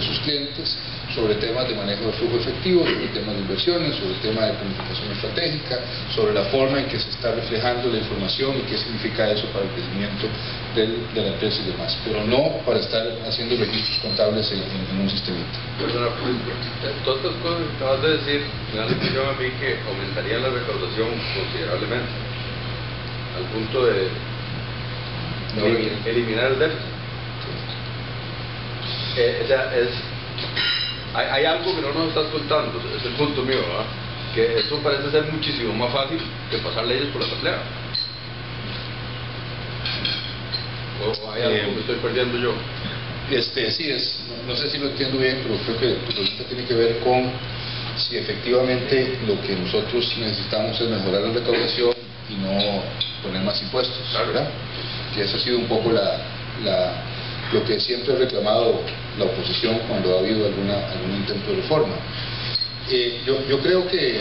sus clientes sobre temas de manejo de flujo efectivo, sobre temas de inversiones, sobre el tema de planificación estratégica, sobre la forma en que se está reflejando la información y qué significa eso para el crecimiento de la empresa y demás, pero no para estar haciendo registros contables en un sistemita. Perdona, todas estas cosas que acabas de decir me dan la impresión a mí que aumentaría la recaudación considerablemente, al punto de eliminar el déficit. O sea, hay algo que no nos estás contando, es el punto mío, ¿verdad? Que eso parece ser muchísimo más fácil que pasar leyes por la asamblea. ¿O hay algo que estoy perdiendo yo? Sí, no sé si lo entiendo bien, pero creo que tu pregunta tiene que ver con si efectivamente lo que nosotros necesitamos es mejorar la recaudación y no poner más impuestos, ¿verdad? Que eso ha sido un poco lo que siempre ha reclamado la oposición cuando ha habido algún intento de reforma. Yo creo que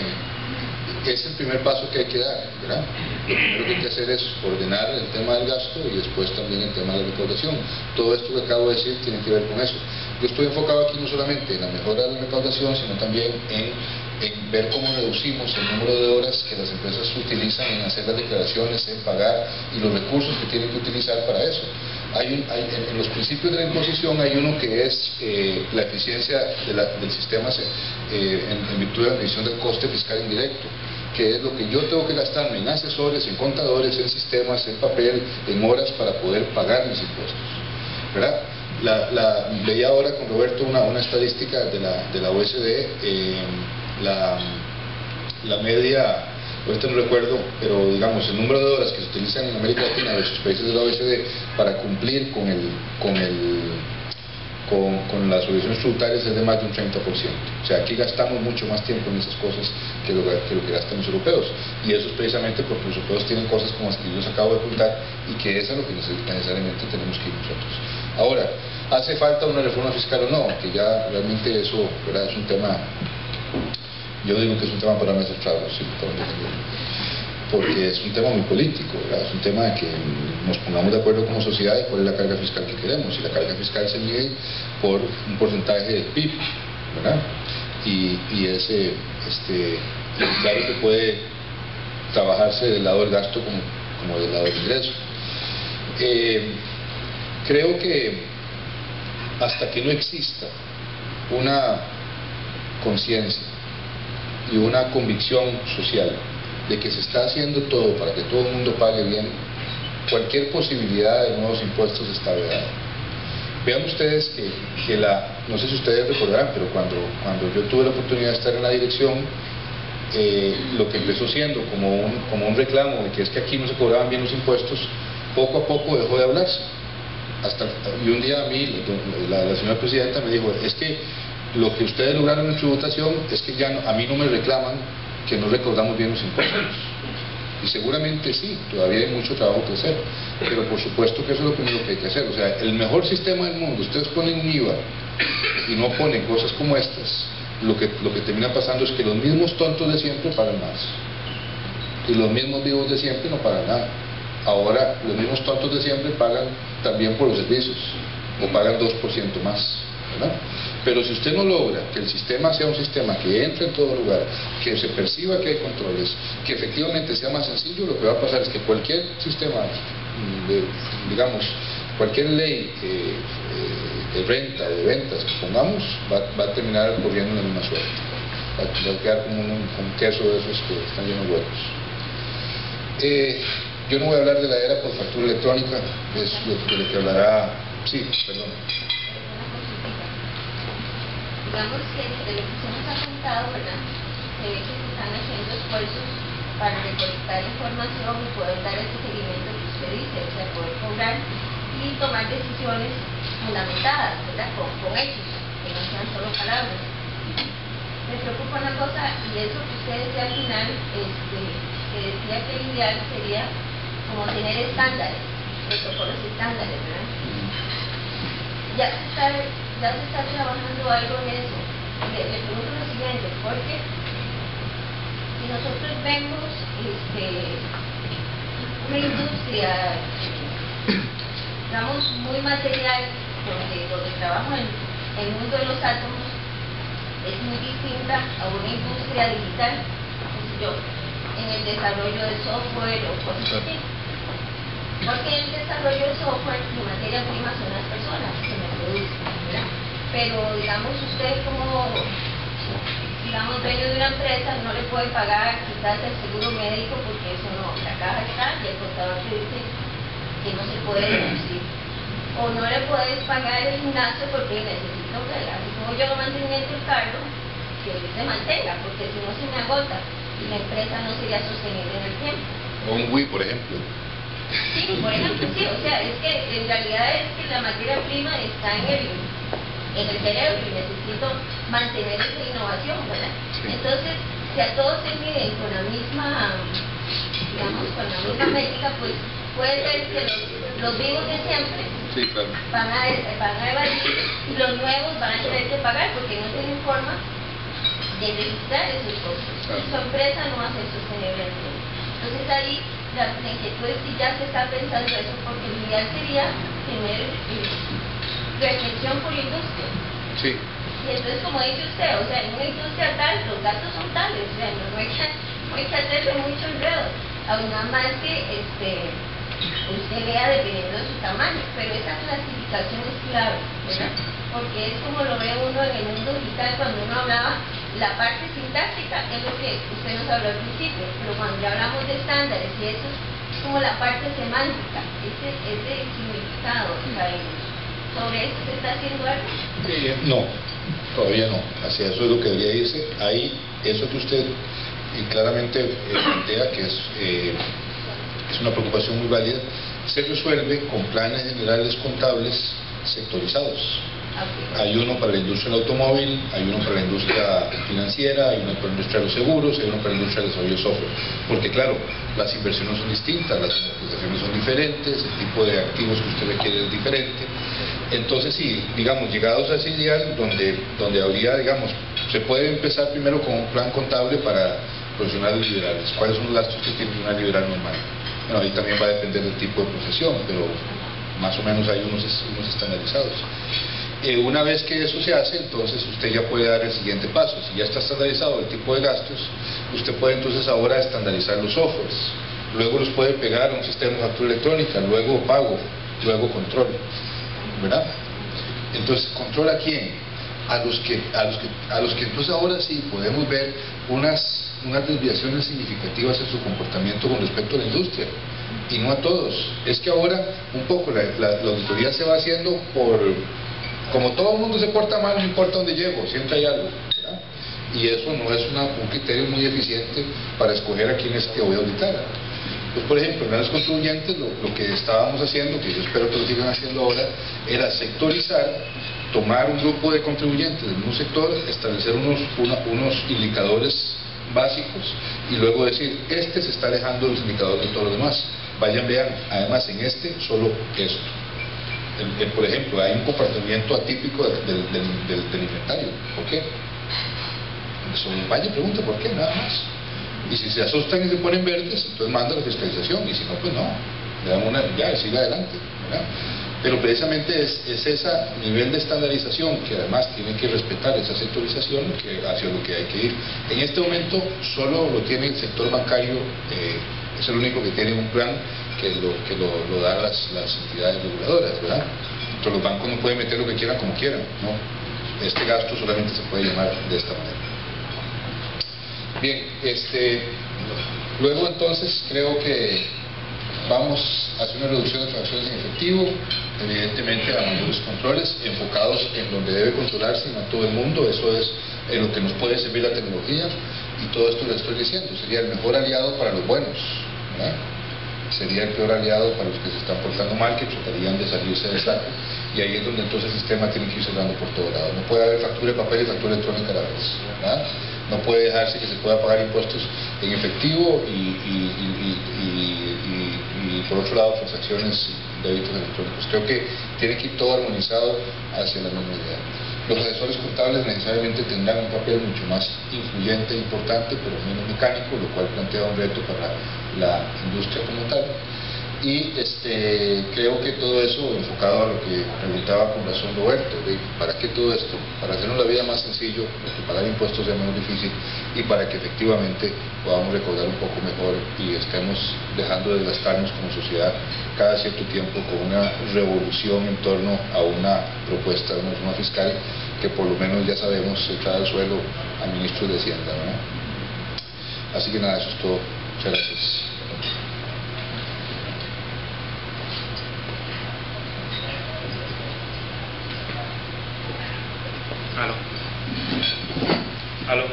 es el primer paso que hay que dar, ¿verdad? Lo primero que hay que hacer es ordenar el tema del gasto y después también el tema de la recaudación. Todo esto que acabo de decir tiene que ver con eso. Yo estoy enfocado aquí no solamente en la mejora de la recaudación, sino también en ver cómo reducimos el número de horas que las empresas utilizan en hacer las declaraciones, en pagar y los recursos que tienen que utilizar para eso. En los principios de la imposición hay uno que es la eficiencia del sistema en virtud de la medición del coste fiscal indirecto, que es lo que yo tengo que gastarme en asesores, en contadores, en sistemas, en papel, en horas para poder pagar mis impuestos, ¿verdad? Veía ahora con Roberto una estadística de la OECD, la media, ahorita no recuerdo, pero digamos el número de horas que se utilizan en América Latina versus países de la OECD para cumplir con las obligaciones tributarias es de más de un 30%. O sea, aquí gastamos mucho más tiempo en esas cosas que lo que gastan los europeos. Y eso es precisamente porque los europeos tienen cosas como las que yo les acabo de contar y que eso es lo que necesariamente tenemos que ir nosotros. Ahora, ¿hace falta una reforma fiscal o no? Que ya realmente eso, ¿verdad?, es un tema, yo digo que es un tema para meses tragos, ¿sí?, porque es un tema muy político, ¿verdad? Es un tema de que nos pongamos de acuerdo como sociedad de cuál es la carga fiscal que queremos, y la carga fiscal se mide por un porcentaje del PIB, ¿verdad? Y ese, claro que puede trabajarse del lado del gasto como del lado del ingreso. Creo que hasta que no exista una conciencia y una convicción social de que se está haciendo todo para que todo el mundo pague bien, cualquier posibilidad de nuevos impuestos está vedada. Vean ustedes que no sé si ustedes recordarán, pero cuando yo tuve la oportunidad de estar en la dirección, lo que empezó siendo como un reclamo de que es que aquí no se cobraban bien los impuestos, poco a poco dejó de hablarse. Y un día a mí, la señora presidenta me dijo, es que lo que ustedes lograron en tributación es que ya a mí no me reclaman que no recordamos bien los impuestos. Y seguramente sí, todavía hay mucho trabajo que hacer, pero por supuesto que eso es lo primero que hay que hacer. O sea, el mejor sistema del mundo, ustedes ponen un IVA y no ponen cosas como estas, lo que termina pasando es que los mismos tontos de siempre pagan más y los mismos vivos de siempre no pagan nada. Ahora los mismos tontos de siempre pagan también por los servicios, o pagan 2% más, ¿verdad? Pero si usted no logra que el sistema sea un sistema que entre en todo lugar, que se perciba que hay controles, que efectivamente sea más sencillo, lo que va a pasar es que cualquier sistema, digamos, cualquier ley de renta o de ventas que pongamos, va a terminar corriendo en una suerte. Va a quedar como un queso de esos que están llenos de huecos. Yo no voy a hablar de la era por factura electrónica, es de lo que hablará. Sí, perdón. Digamos que de lo que usted nos ha contado, ¿verdad?, se ve que se están haciendo esfuerzos para recolectar información y poder dar ese seguimiento que usted dice, o sea, poder cobrar y tomar decisiones fundamentadas, ¿verdad?, con hechos, que no sean solo palabras. me preocupa una cosa, y eso que usted decía al final, que decía que el ideal sería como tener estándares, protocolos estándares, ¿verdad? Ya se está trabajando algo en eso. Le pregunto lo siguiente, porque si nosotros vemos una industria, digamos, muy material, donde trabajo en el mundo de los átomos, es muy distinta a una industria digital, en el desarrollo de software o cosas así. Porque el desarrollo de software, su materia prima son las personas que me producen, ¿verdad? Pero digamos, usted como dueño de una empresa no le puede pagar quizás el seguro médico porque eso no, la caja está y el contador te dice que no se puede deducir. O no le puedes pagar el gimnasio porque necesito que, así como yo lo mantenimiento del carro, que se mantenga, porque si no se me agota y la empresa no sería sostenible en el tiempo. O un Wii, por ejemplo. Sí, por ejemplo, sí, o sea, es que en realidad es que la materia prima está en el cerebro y necesito mantener esa innovación, ¿verdad? Sí. Entonces, si a todos se miden con la misma, digamos, con la misma métrica, pues puede ser que los vivos de siempre sí, claro, van a evadir y los nuevos van a tener que pagar porque no tienen forma de registrar esos costos. Claro. Su empresa no va a ser sostenible en el tiempo. Entonces ahí la inquietud es que ya se está pensando eso, porque lo ideal sería tener reflexión por industria. Sí. Y entonces, como dice usted, o sea, en una industria tal, los gastos son tales, o sea, no hay que hacerle mucho enredo. Aún nada más que usted vea dependiendo de su tamaño, pero esa clasificación es clave, ¿verdad? Sí. Porque es como lo ve uno en el mundo digital cuando uno hablaba, la parte sintáctica es lo que usted nos habló al principio, pero cuando ya hablamos de estándares y eso es como la parte semántica, ese significado, ¿sobre eso se está haciendo algo? No, todavía no. Hacia eso es lo que debería irse. Ahí, eso que usted claramente plantea, que es una preocupación muy válida, se resuelve con planes generales contables sectorizados. Okay. Hay uno para la industria del automóvil, hay uno para la industria financiera, hay uno para la industria de los seguros, hay uno para la industria del desarrollo de software. Porque claro, las inversiones son distintas, las amortizaciones son diferentes, el tipo de activos que usted requiere es diferente. Entonces sí, digamos, llegados a ese ideal donde habría, digamos, se puede empezar primero con un plan contable para profesionales liberales. ¿Cuáles son los gastos que tiene una liberal normal? Bueno, ahí también va a depender del tipo de profesión, pero más o menos hay unos estandarizados. Una vez que eso se hace, entonces usted ya puede dar el siguiente paso. Si ya está estandarizado el tipo de gastos, usted puede entonces ahora estandarizar los softwares. Luego los puede pegar a un sistema de factura electrónica, luego pago, luego control, ¿verdad? Entonces, ¿control a quién? A los que entonces ahora sí podemos ver unas desviaciones significativas en su comportamiento con respecto a la industria, y no a todos. Es que ahora un poco la auditoría se va haciendo como todo el mundo se porta mal, no importa dónde llego, siempre hay algo, ¿verdad? Y eso no es un criterio muy eficiente para escoger a quienes que voy a auditar. Pues, por ejemplo, en los contribuyentes lo que estábamos haciendo, que yo espero que lo sigan haciendo ahora, era sectorizar, tomar un grupo de contribuyentes en un sector, establecer unos indicadores básicos y luego decir, este se está alejando de los indicadores de todos los demás. Vayan, vean, además en solo esto. Por ejemplo, hay un comportamiento atípico del inventario. ¿Por qué? Vaya y pregunte por qué, nada más. Y si se asustan y se ponen verdes, entonces manda la fiscalización, y si no, pues no, le dan ya, sigue adelante, ¿verdad? Pero precisamente es ese nivel de estandarización que además tiene que respetar esa sectorización hacia lo que hay que ir. En este momento solo lo tiene el sector bancario, es el único que tiene un plan que lo dan las entidades reguladoras, ¿verdad? Entonces los bancos no pueden meter lo que quieran como quieran, ¿no? Este gasto solamente se puede llamar de esta manera. Bien, luego entonces creo que vamos a hacer una reducción de fracciones en efectivo, evidentemente a mayores controles enfocados en donde debe controlarse y no a todo el mundo. Eso es en lo que nos puede servir la tecnología, y todo esto le estoy diciendo, sería el mejor aliado para los buenos, ¿verdad? Sería el peor aliado para los que se están portando mal, que tratarían de salirse del saco y ahí es donde entonces el sistema tiene que ir cerrando por todos lados. No puede haber factura de papel y factura electrónica a la vez, ¿verdad? No puede dejarse que se pueda pagar impuestos en efectivo y por otro lado transacciones débitos electrónicos. Creo que tiene que ir todo armonizado hacia la misma idea. Los asesores contables necesariamente tendrán un papel mucho más influyente e importante, pero menos mecánico, lo cual plantea un reto para la industria como tal. Y creo que todo eso, enfocado a lo que preguntaba con razón Roberto, ¿para qué todo esto? Para hacernos la vida más sencillo, para que pagar impuestos sea menos difícil y para que efectivamente podamos recordar un poco mejor y estemos dejando de gastarnos como sociedad cada cierto tiempo con una revolución en torno a una propuesta de una reforma fiscal que por lo menos ya sabemos echar al suelo a ministros de Hacienda, ¿no? Así que nada, eso es todo. Muchas gracias. Aló.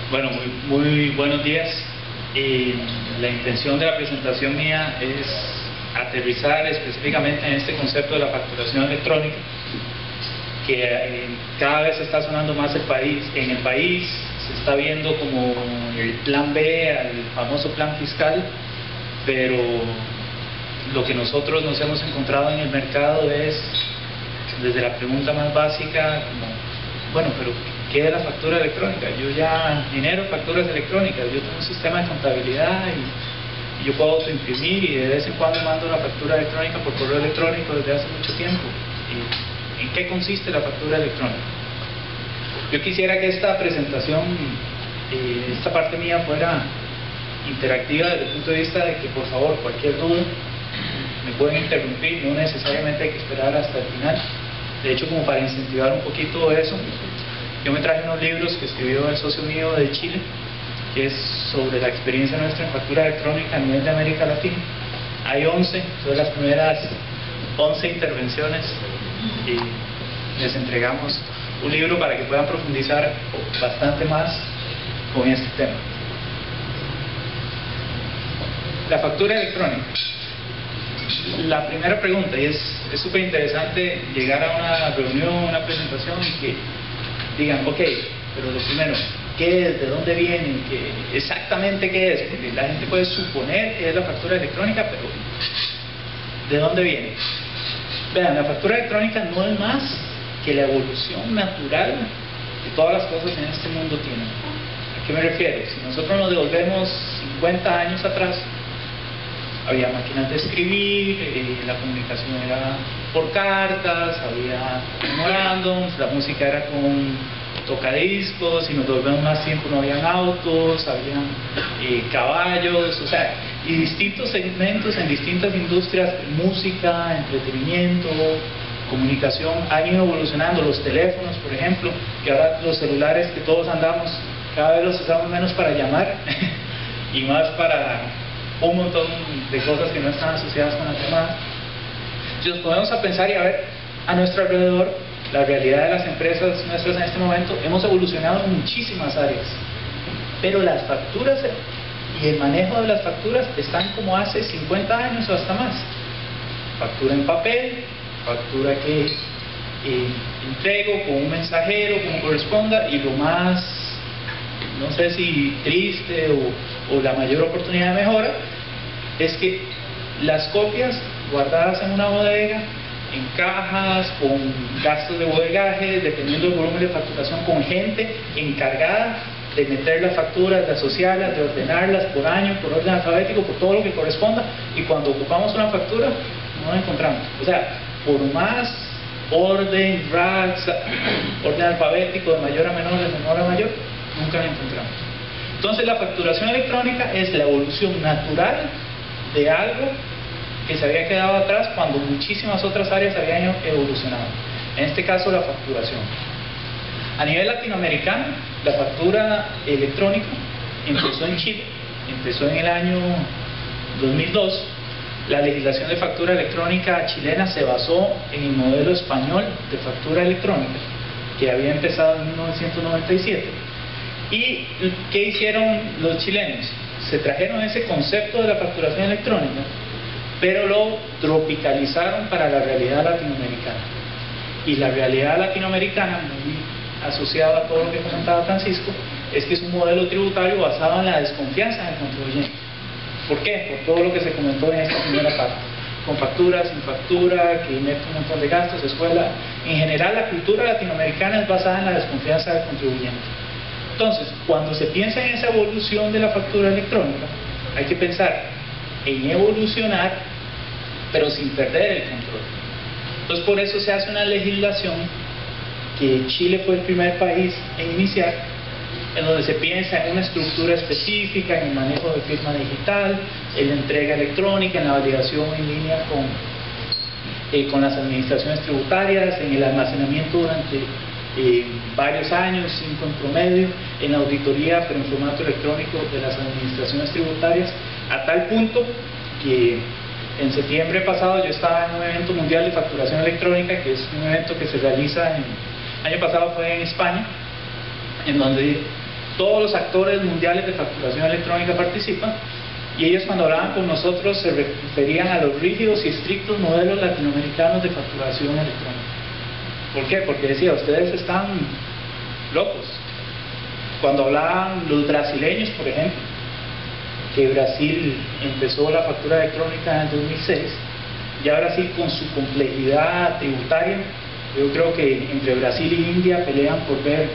Bueno, muy buenos días. La intención de la presentación mía es aterrizar específicamente en este concepto de la facturación electrónica, que cada vez está sonando más en el país, se está viendo como el plan B al famoso plan fiscal, pero lo que nosotros nos hemos encontrado en el mercado es, desde la pregunta más básica, como, bueno, pero ¿qué es la factura electrónica? Yo ya genero facturas electrónicas, yo tengo un sistema de contabilidad y yo puedo autoimprimir y de vez en cuando mando la factura electrónica por correo electrónico desde hace mucho tiempo. ¿Y en qué consiste la factura electrónica? Yo quisiera que esta presentación, esta parte mía fuera interactiva desde el punto de vista de que, por favor, cualquier duda me pueden interrumpir, no necesariamente hay que esperar hasta el final. De hecho, como para incentivar un poquito eso, yo me traje unos libros que escribió el socio mío de Chile, que es sobre la experiencia nuestra en factura electrónica a nivel de América Latina. Hay 11, son las primeras 11 intervenciones, y les entregamos un libro para que puedan profundizar bastante más con este tema. La factura electrónica. La primera pregunta, y es súper interesante llegar a una reunión, una presentación y que digan, ok, pero lo primero, ¿qué es? ¿De dónde viene? ¿Exactamente qué es? Porque la gente puede suponer que es la factura electrónica, pero ¿de dónde viene? Vean, la factura electrónica no es más que la evolución natural que todas las cosas en este mundo tienen. ¿A qué me refiero? Si nosotros nos devolvemos 50 años atrás, había máquinas de escribir, la comunicación era por cartas, había memorándums, la música era con tocadiscos, si nos volvemos más tiempo no habían autos, habían caballos, o sea, y distintos segmentos en distintas industrias, música, entretenimiento, comunicación, han ido evolucionando. Los teléfonos, por ejemplo, que ahora los celulares que todos andamos, cada vez los usamos menos para llamar y más para un montón de cosas que no están asociadas con las llamadas. Si nos ponemos a pensar y a ver a nuestro alrededor, la realidad de las empresas nuestras en este momento, hemos evolucionado en muchísimas áreas, pero las facturas y el manejo de las facturas están como hace 50 años o hasta más. Factura en papel, factura que entrego con un mensajero como corresponda, y lo más, no sé si triste o la mayor oportunidad de mejora es que las copias guardadas en una bodega, en cajas, con gastos de bodegaje, dependiendo del volumen de facturación, con gente encargada de meter las facturas, de asociarlas, de ordenarlas por año, por orden alfabético, por todo lo que corresponda, y cuando ocupamos una factura no la encontramos. O sea, por más orden, racks, orden alfabético de mayor a menor, de menor a mayor, nunca la encontramos. Entonces la facturación electrónica es la evolución natural de algo que se había quedado atrás cuando muchísimas otras áreas habían evolucionado. En este caso, la facturación. A nivel latinoamericano, la factura electrónica empezó en Chile, empezó en el año 2002. La legislación de factura electrónica chilena se basó en el modelo español de factura electrónica, que había empezado en 1997. ¿Y qué hicieron los chilenos? Se trajeron ese concepto de la facturación electrónica, pero lo tropicalizaron para la realidad latinoamericana. Y la realidad latinoamericana, muy asociada a todo lo que comentaba Francisco, es que es un modelo tributario basado en la desconfianza del contribuyente. ¿Por qué? Por todo lo que se comentó en esta primera parte. Con factura, sin factura, que mete un montón de gastos, escuela. En general, la cultura latinoamericana es basada en la desconfianza del contribuyente. Entonces, cuando se piensa en esa evolución de la factura electrónica, hay que pensar en evolucionar, pero sin perder el control. Entonces, por eso se hace una legislación que Chile fue el primer país en iniciar, en donde se piensa en una estructura específica, en el manejo de firma digital, en la entrega electrónica, en la validación en línea con las administraciones tributarias, en el almacenamiento durante varios años, 5 en promedio, en la auditoría pero en formato electrónico de las administraciones tributarias, a tal punto que en septiembre pasado yo estaba en un evento mundial de facturación electrónica, que es un evento que se realiza año pasado fue en España, en donde todos los actores mundiales de facturación electrónica participan, y ellos cuando hablaban con nosotros se referían a los rígidos y estrictos modelos latinoamericanos de facturación electrónica. ¿Por qué? Porque decía, ustedes están locos. Cuando hablaban los brasileños, por ejemplo, que Brasil empezó la factura electrónica en el 2006, ya Brasil con su complejidad tributaria, yo creo que entre Brasil y India pelean por ver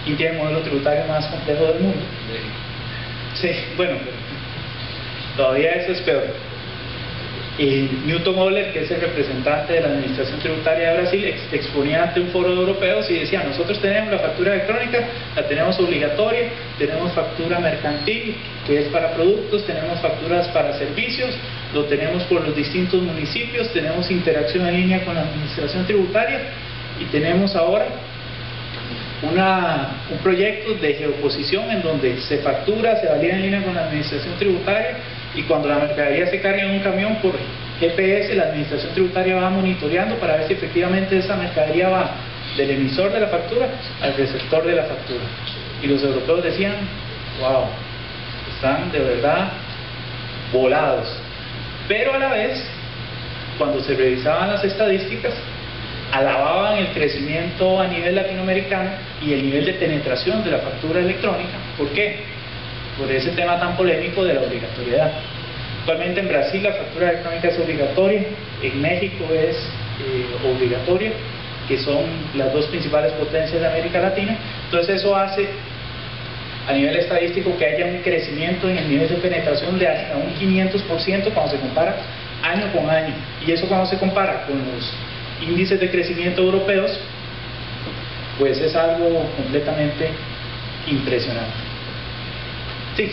quién tiene el modelo tributario más complejo del mundo. Sí, bueno, todavía eso es peor. Newton Oller, que es el representante de la Administración Tributaria de Brasil, exponía ante un foro de europeos y decía, nosotros tenemos la factura electrónica, la tenemos obligatoria, tenemos factura mercantil, que es para productos, tenemos facturas para servicios, lo tenemos por los distintos municipios, tenemos interacción en línea con la Administración Tributaria y tenemos ahora un proyecto de geoposición en donde se factura, se valida en línea con la Administración Tributaria, y cuando la mercadería se carga en un camión por GPS, la Administración Tributaria va monitoreando para ver si efectivamente esa mercadería va del emisor de la factura al receptor de la factura. Y los europeos decían, wow, están de verdad volados. Pero a la vez, cuando se revisaban las estadísticas, alababan el crecimiento a nivel latinoamericano y el nivel de penetración de la factura electrónica. ¿Por qué? Por ese tema tan polémico de la obligatoriedad. Actualmente en Brasil la factura electrónica es obligatoria, en México es obligatoria, que son las dos principales potencias de América Latina. Entonces eso hace a nivel estadístico que haya un crecimiento en el nivel de penetración de hasta un 500% cuando se compara año con año. Y eso cuando se compara con los índices de crecimiento europeos, pues es algo completamente impresionante. Sí.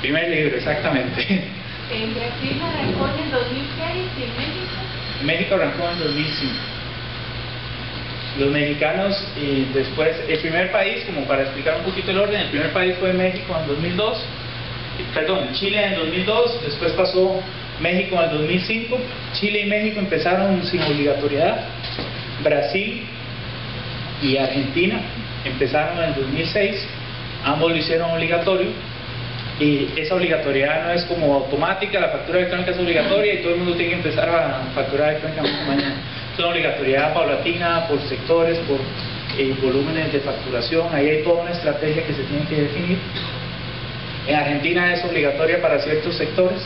Primer libro, exactamente. En Brasil arrancó en el 2006 y en México. México arrancó en el 2005. Los mexicanos, y después, el primer país, como para explicar un poquito el orden, el primer país fue México en 2002, perdón, Chile en 2002, después pasó México en el 2005, Chile y México empezaron sin obligatoriedad, Brasil y Argentina empezaron en el 2006, ambos lo hicieron obligatorio, y esa obligatoriedad no es como automática, la factura electrónica es obligatoria y todo el mundo tiene que empezar a facturar electrónicamente mañana. Es una obligatoriedad paulatina, por sectores, por volúmenes de facturación, ahí hay toda una estrategia que se tiene que definir. En Argentina es obligatoria para ciertos sectores,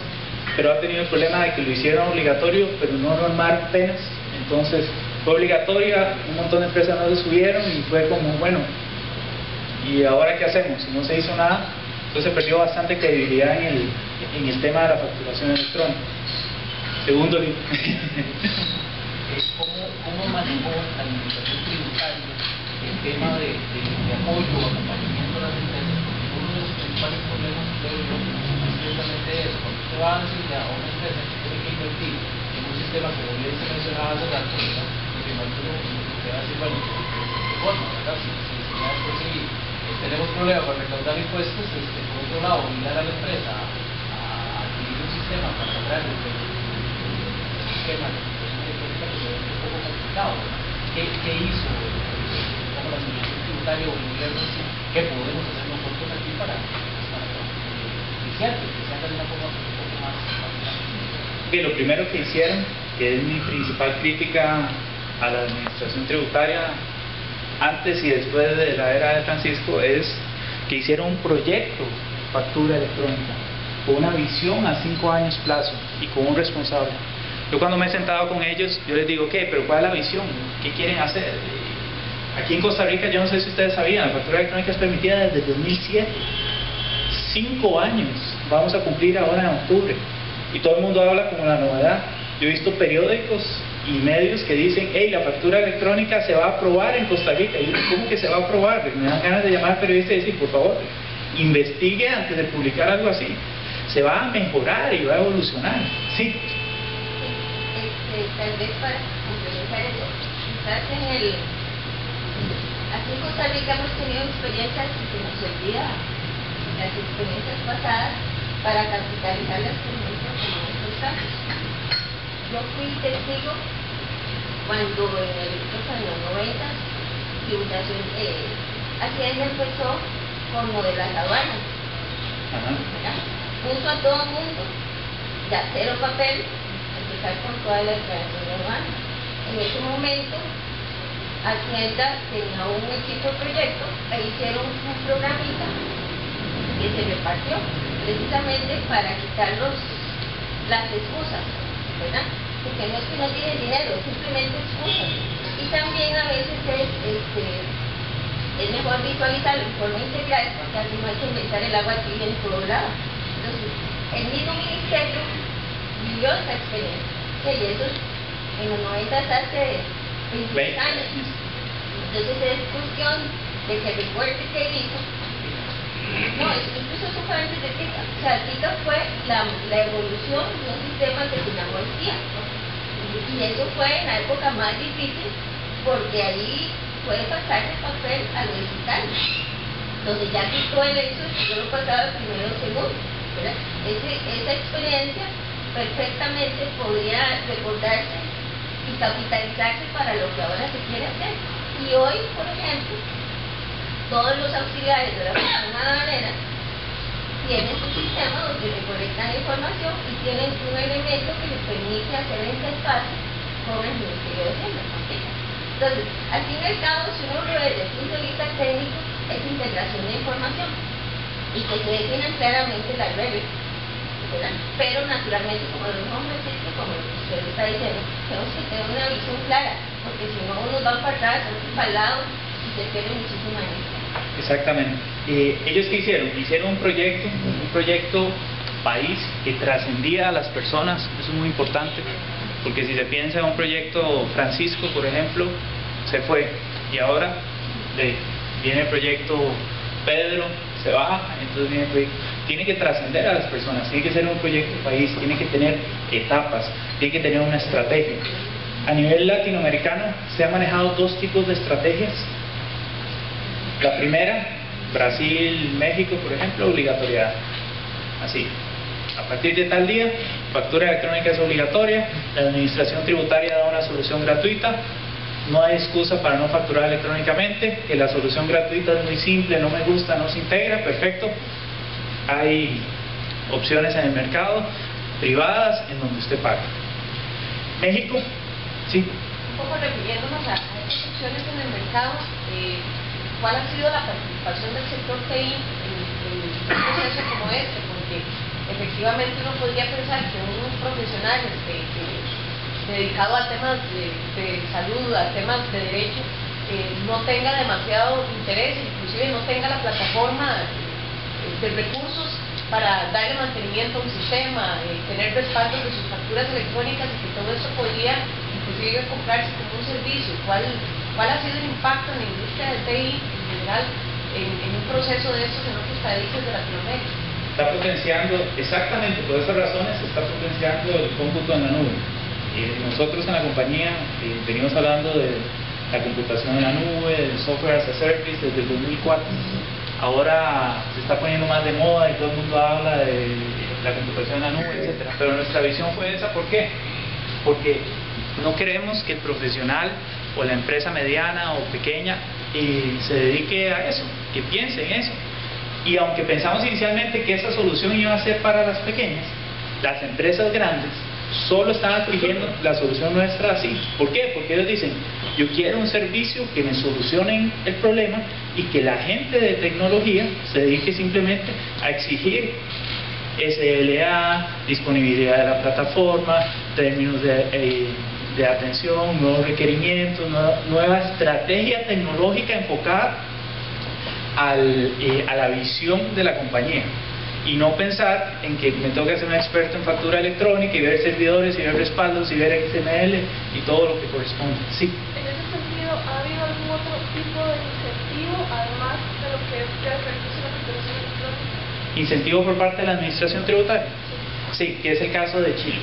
pero ha tenido el problema de que lo hicieron obligatorio, pero no normaron penas, entonces fue obligatoria, un montón de empresas no se subieron y fue como, bueno, ¿y ahora qué hacemos? Si no se hizo nada, entonces se perdió bastante credibilidad en el tema de la facturación electrónica. Segundo libro. ¿Cómo manejó la administración tributaria el tema de apoyo o acompañamiento a las empresas? Porque uno de los principales problemas creo yo es precisamente eso. Cuando usted va a decirle a una empresa que tiene que invertir en un sistema como bien se mencionaba hace rato, lo que más uno va a decir, bueno, ¿verdad? Si ya después sí tenemos problemas para recaudar impuestos, por otro lado, obligar a la empresa a adquirir un sistema para lograr el sistema un poco complicado. ¿Qué hizo como la administración tributaria o el gobierno ¿Qué podemos hacer nosotros aquí para eficientes, que sean de una forma un poco más rápida? Que lo primero que hicieron, que es mi principal crítica a la administración tributaria antes y después de la era de Francisco, es que hicieron un proyecto factura electrónica con una visión a 5 años plazo y con un responsable. Yo cuando me he sentado con ellos, yo les digo, ¿qué? ¿Pero cuál es la visión? ¿Qué quieren hacer? Aquí en Costa Rica, yo no sé si ustedes sabían, la factura electrónica es permitida desde 2007. 5 años vamos a cumplir ahora en octubre. Y todo el mundo habla como la novedad. Yo he visto periódicos y medios que dicen, hey, la factura electrónica se va a aprobar en Costa Rica. Y yo digo, ¿cómo que se va a aprobar? Me dan ganas de llamar al periodista y decir, por favor, investigue antes de publicar algo así. Se va a mejorar y va a evolucionar. Sí. Tal vez para complementar eso, quizás aquí en Costa Rica hemos tenido experiencias que se nos olvida las experiencias pasadas para capitalizar las experiencias como en estos casos. Yo fui testigo cuando en los años 90 tributación, Hacienda empezó con lo de las aduanas. Puso a todo el mundo ya cero papel, empezar con toda la declaración de aduanas. En ese momento Hacienda tenía un equipo de proyecto, ahí hicieron un programita que se repartió precisamente para quitar las excusas, ¿verdad? Porque no es que no tienen dinero, simplemente excusas. Y también a veces es mejor visualizarlo en forma integral, porque así no hay que inventar el agua tibia en todo lado. Entonces, el mismo ministerio vivió esa experiencia, y eso en los 90 hace 20 años. Entonces es cuestión de que recuerde qué hizo. No, incluso eso fue antes de TICA. O sea, TICA fue la evolución de un sistema que se llamó el CIA. Y eso fue en la época más difícil, porque ahí puede pasar de papel a lo digital, donde ya quitó el hecho de que yo lo pasaba primero o segundo, ¿verdad? Esa experiencia perfectamente podría recordarse y capitalizarse para lo que ahora se quiere hacer. Y hoy, por ejemplo, todos los auxiliares de la función aduanera tienen un sistema donde recolectan información y tienen un elemento que les permite hacer la interfaz con el Ministerio de Hacienda. Entonces, al fin y al cabo, si uno lo ve desde el punto de vista técnico, es integración de información y que se definan claramente las reglas, ¿verdad? Pero naturalmente, como lo dijo Francisco, como usted está diciendo, tenemos que tener una visión clara, porque si no uno va para atrás, otro para el lado y se pierde muchísima gente. Exactamente. ¿Ellos qué hicieron? Hicieron un proyecto país que trascendía a las personas. Eso es muy importante, porque si se piensa en un proyecto Francisco, por ejemplo, se fue, y ahora viene el proyecto Pedro, se baja, entonces viene el proyecto. Tiene que trascender a las personas, tiene que ser un proyecto país, tiene que tener etapas, tiene que tener una estrategia. A nivel latinoamericano se han manejado 2 tipos de estrategias. La primera, Brasil, México, por ejemplo, obligatoriedad. Así, a partir de tal día, factura electrónica es obligatoria, la administración tributaria da una solución gratuita, no hay excusa para no facturar electrónicamente, que la solución gratuita es muy simple, no me gusta, no se integra, perfecto. Hay opciones en el mercado, privadas, en donde usted paga. México, sí. Un poco refiriéndonos a estas opciones en el mercado, ¿cuál ha sido la participación del sector TI en un proceso como este? Porque efectivamente uno podría pensar que un profesional dedicado a temas de salud, a temas de derecho, no tenga demasiado interés, inclusive no tenga la plataforma de recursos para darle mantenimiento a un sistema, tener respaldos de sus facturas electrónicas, y que todo eso podría inclusive comprarse como un servicio. ¿Cuál ha sido el impacto en la industria del TI en general en un proceso de estos en otros países de Latinoamérica? Está potenciando, exactamente por esas razones, está potenciando el cómputo en la nube. Nosotros en la compañía venimos hablando de la computación en la nube, del software as a service desde el 2004. Ahora se está poniendo más de moda y todo el mundo habla de la computación en la nube, etcétera. Pero nuestra visión fue esa. ¿Por qué? Porque no queremos que el profesional o la empresa mediana o pequeña se dedique a eso, que piense en eso. Y aunque pensamos inicialmente que esa solución iba a ser para las pequeñas, las empresas grandes solo están adquiriendo la solución nuestra así. ¿Por qué? Porque ellos dicen, yo quiero un servicio que me solucione el problema y que la gente de tecnología se dedique simplemente a exigir SLA, disponibilidad de la plataforma, términos de atención, nuevos requerimientos, nueva estrategia tecnológica enfocada a la visión de la compañía, y no pensar en que me tengo que hacer un experto en factura electrónica y ver servidores y ver respaldos y ver XML y todo lo que corresponde. Sí. En ese sentido, ¿ha habido algún otro tipo de incentivo, además de lo que es el recurso de la facturación electrónica? ¿Incentivo por parte de la administración tributaria? Sí, que es el caso de Chile.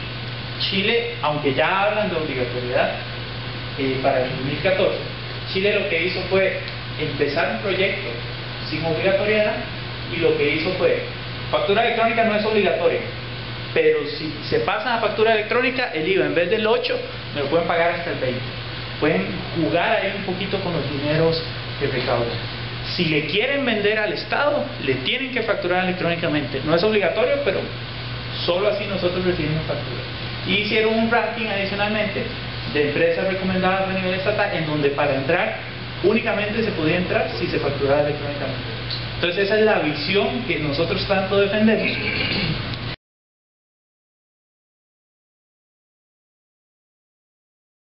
Chile, aunque ya hablan de obligatoriedad para el 2014, Chile lo que hizo fue empezar un proyecto sin obligatoriedad, y lo que hizo fue, factura electrónica no es obligatoria, pero si se pasan a factura electrónica, el IVA en vez del 8 me lo pueden pagar hasta el 20. Pueden jugar ahí un poquito con los dineros que recaudan. Si le quieren vender al Estado, le tienen que facturar electrónicamente. No es obligatorio, pero solo así nosotros recibimos factura. Y hicieron un ranking adicionalmente de empresas recomendadas a nivel estatal, en donde para entrar únicamente se podía entrar si se facturaba electrónicamente. Entonces esa es la visión que nosotros tanto defendemos.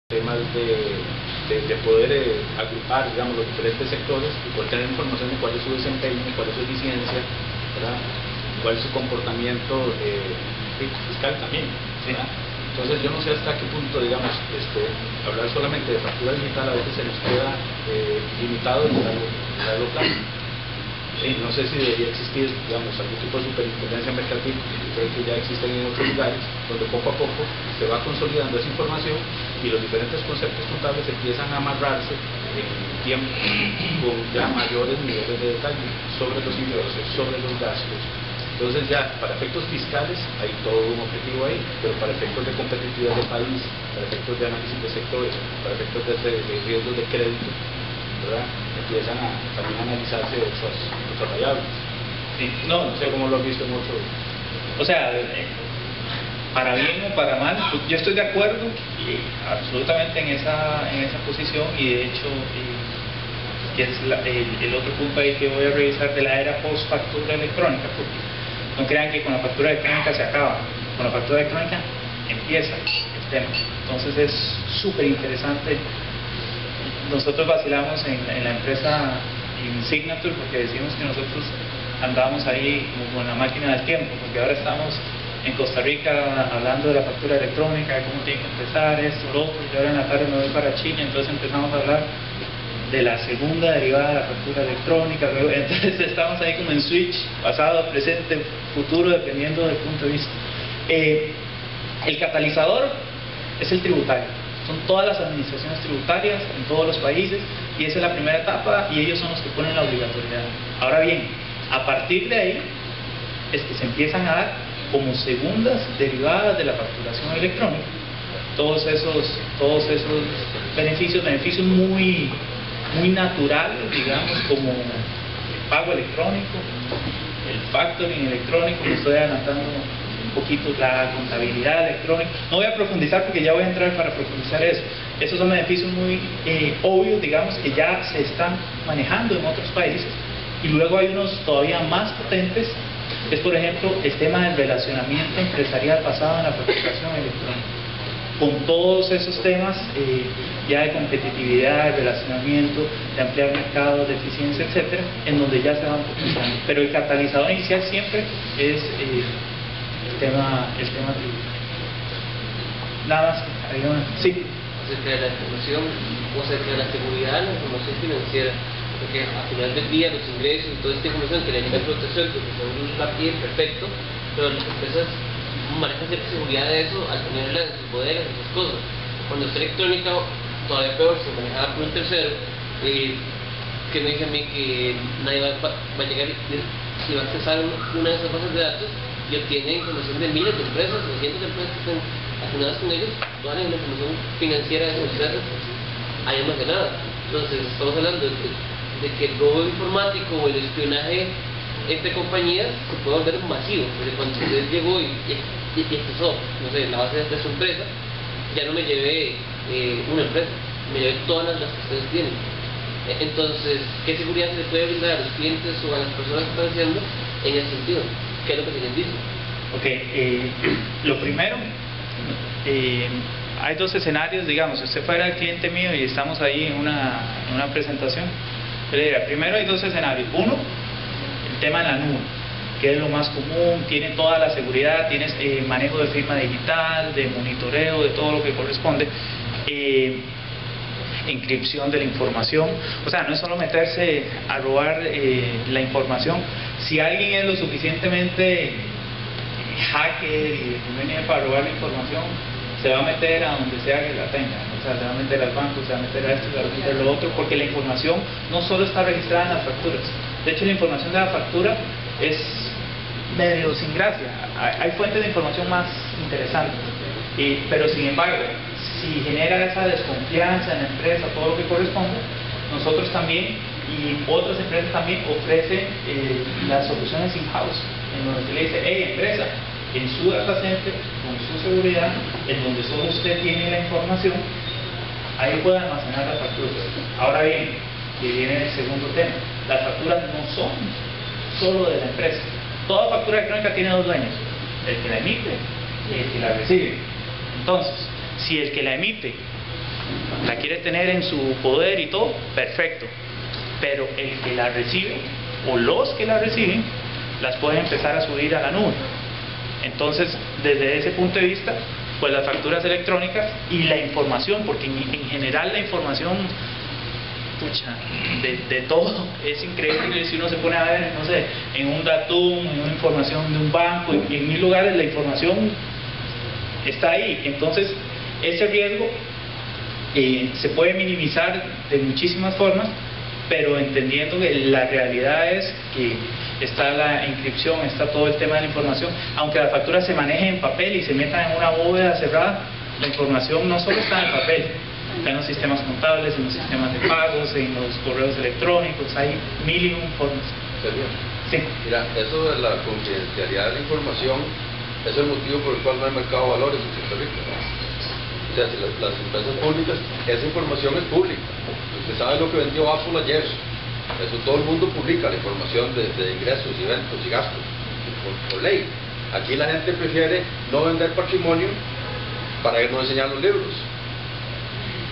Temas de poder agrupar, digamos, los diferentes sectores y poder tener información de cuál es su desempeño, cuál es su eficiencia, ¿verdad? Cuál es su comportamiento fiscal también, ¿verdad? Entonces yo no sé hasta qué punto, digamos, hablar solamente de factura digital a veces se nos queda limitado en la local. No sé si debería existir, digamos, algún tipo de superintendencia mercantil, que creo que ya existen en otros lugares, donde poco a poco se va consolidando esa información y los diferentes conceptos contables empiezan a amarrarse en tiempo con ya mayores niveles de detalle sobre los ingresos, sobre los gastos. Entonces ya, para efectos fiscales hay todo un objetivo ahí, pero para efectos de competitividad del país, para efectos de análisis de sectores, para efectos de riesgos de crédito, ¿verdad? Empiezan también a analizarse otras variables. Sí. No sé cómo lo has visto en otro. O sea, para bien o para mal, yo estoy de acuerdo absolutamente en esa posición, y de hecho que es el otro punto ahí que voy a revisar de la era post factura electrónica, porque no crean que con la factura electrónica se acaba, con la factura electrónica empieza el tema. Entonces es súper interesante. Nosotros vacilamos en la empresa Signature porque decimos que nosotros andamos ahí como con la máquina del tiempo, porque ahora estamos en Costa Rica hablando de la factura electrónica, de cómo tiene que empezar esto, lo otro, y ahora en la tarde me voy para Chile, entonces empezamos a hablar de la segunda derivada de la factura electrónica, luego, entonces estamos ahí como en switch, pasado, presente, futuro, dependiendo del punto de vista. El catalizador es el tributario. Son todas las administraciones tributarias en todos los países, y esa es la primera etapa, y ellos son los que ponen la obligatoriedad. Ahora bien, a partir de ahí es que se empiezan a dar como segundas derivadas de la facturación electrónica todos esos beneficios muy naturales, digamos, como el pago electrónico, el factoring electrónico. Me estoy adelantando un poquito, la contabilidad electrónica. No voy a profundizar porque ya voy a entrar para profundizar eso. Esos son beneficios muy obvios, digamos, que ya se están manejando en otros países. Y luego hay unos todavía más potentes, es por ejemplo el tema del relacionamiento empresarial basado en la facturación electrónica. Con todos esos temas ya de competitividad, de relacionamiento, de ampliar mercados, de eficiencia, etcétera, en donde ya se van potenciando. Pero el catalizador inicial siempre es el tema tributario. Nada más, sí. Acerca de la información o acerca de la seguridad de la información financiera, porque al final del día los ingresos y toda esta información que le llega a protección, porque según la pide perfecto, pero las empresas manejan cierta seguridad de eso al tenerla en sus bodegas, en sus cosas. Cuando es electrónica, todavía peor, se manejaba por un tercero, que me dice a mí que nadie va a llegar si va a accesar una de esas bases de datos y obtiene información de miles de empresas, de cientos de empresas que están afinadas con ellos, toda la información financiera de esas empresas hay almacenada. Entonces estamos hablando de que el robo informático o el espionaje entre compañías se puede volver masivo. Desde cuando usted llegó y accesó, no sé, la base de su empresa, ya no me llevé una empresa, me llevé todas las que ustedes tienen. Entonces, ¿qué seguridad se le puede brindar a los clientes o a las personas que están haciendo en ese sentido? ¿Qué es lo que se les dice? Ok, lo primero, hay dos escenarios, digamos, si usted fuera el cliente mío y estamos ahí en una presentación, yo le diría, primero hay dos escenarios. Uno, el tema en la nube, que es lo más común, tiene toda la seguridad, tienes manejo de firma digital, de monitoreo, de todo lo que corresponde, encripción de la información. O sea, no es solo meterse a robar la información. Si alguien es lo suficientemente hacker y conveniente para robar la información, se va a meter a donde sea que la tenga. O sea, se va a meter al banco, se va a meter a esto, se va a meter a lo otro, porque la información no solo está registrada en las facturas. De hecho, la información de la factura es medio sin gracia. Hay fuentes de información más interesantes, pero sin embargo, si genera esa desconfianza en la empresa, todo lo que corresponde, nosotros también y otras empresas también ofrecen las soluciones in-house, en donde se le dice, hey empresa, en su data center, con su seguridad, en donde solo usted tiene la información, ahí puede almacenar las facturas. Ahora bien, que viene el segundo tema, las facturas no son solo de la empresa. Toda factura electrónica tiene dos dueños, el que la emite y el que la recibe. Entonces, si el que la emite la quiere tener en su poder y todo, perfecto, pero el que la recibe o los que la reciben las pueden empezar a subir a la nube. Entonces, desde ese punto de vista, pues las facturas electrónicas y la información, porque en general la información de todo es increíble. Si uno se pone a ver, no sé, en un datum, en una información de un banco, en mil lugares la información está ahí. Entonces ese riesgo se puede minimizar de muchísimas formas, pero entendiendo que la realidad es que está la inscripción, está todo el tema de la información. Aunque la factura se maneje en papel y se meta en una bóveda cerrada, la información no solo está en el papel, está en los sistemas contables, en los sistemas de pagos, en los correos electrónicos, hay mil y un formas. ¿Serio? Sí. Mira, eso de la confidencialidad de la información es el motivo por el cual no hay mercado de valores en Costa Rica. O sea, si las empresas públicas, esa información es pública. Usted sabe lo que vendió Apple ayer. Eso todo el mundo publica, la información de ingresos y eventos y gastos, por ley. Aquí la gente prefiere no vender patrimonio para no enseñar los libros.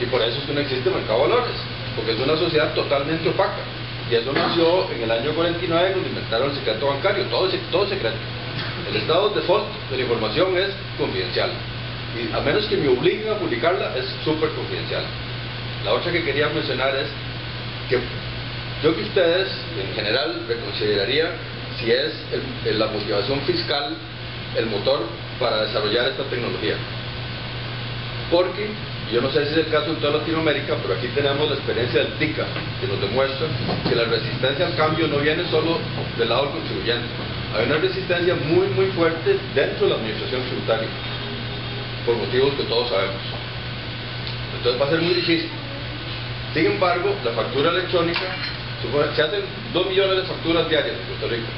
Y por eso es que no existe mercado de valores, porque es una sociedad totalmente opaca. Y eso nació en el año 49, cuando inventaron el secreto bancario, todo secreto. El estado de default de la información es confidencial. Y a menos que me obliguen a publicarla, es súper confidencial. La otra que quería mencionar es que yo que ustedes, en general, reconsideraría si es la motivación fiscal el motor para desarrollar esta tecnología. Porque, yo no sé si es el caso en toda Latinoamérica, pero aquí tenemos la experiencia del TICA, que nos demuestra que la resistencia al cambio no viene solo del lado del contribuyente. Hay una resistencia muy, muy fuerte dentro de la administración tributaria, por motivos que todos sabemos. Entonces va a ser muy difícil. Sin embargo, la factura electrónica, se hacen 2 millones de facturas diarias en Costa Rica.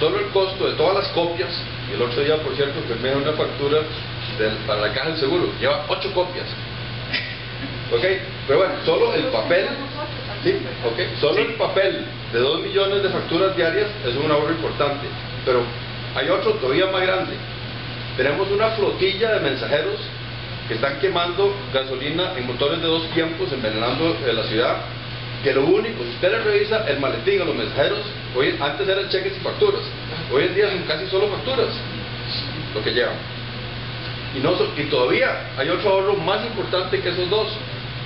Solo el costo de todas las copias, y el otro día, por cierto, firmé una factura para la caja del seguro, lleva 8 copias. ¿Ok? Pero bueno, solo el papel, ¿sí? ¿Ok? Solo el papel de 2 millones de facturas diarias es un ahorro importante. Pero hay otro todavía más grande. Tenemos una flotilla de mensajeros que están quemando gasolina en motores de 2 tiempos, envenenando la ciudad, que lo único, si usted le revisa el maletín a los mensajeros, antes eran cheques y facturas, hoy en día son casi solo facturas lo que llevan. Y todavía hay otro ahorro más importante que esos dos,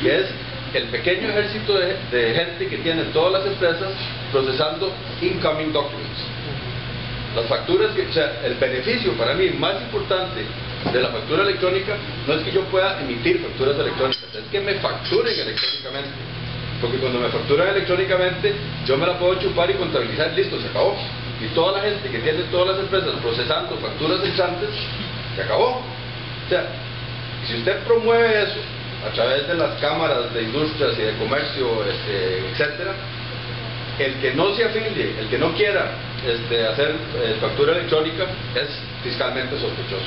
y es el pequeño ejército de gente que tienen todas las empresas procesando incoming documents. Las facturas, o sea, el beneficio para mí más importante de la factura electrónica no es que yo pueda emitir facturas electrónicas, es que me facturen electrónicamente. Porque cuando me facturan electrónicamente, yo me la puedo chupar y contabilizar, listo, se acabó. Y toda la gente que tiene todas las empresas procesando facturas entrantes, se acabó. O sea, si usted promueve eso, a través de las cámaras de industrias y de comercio, etcétera, el que no se afilie, el que no quiera hacer factura electrónica es fiscalmente sospechoso,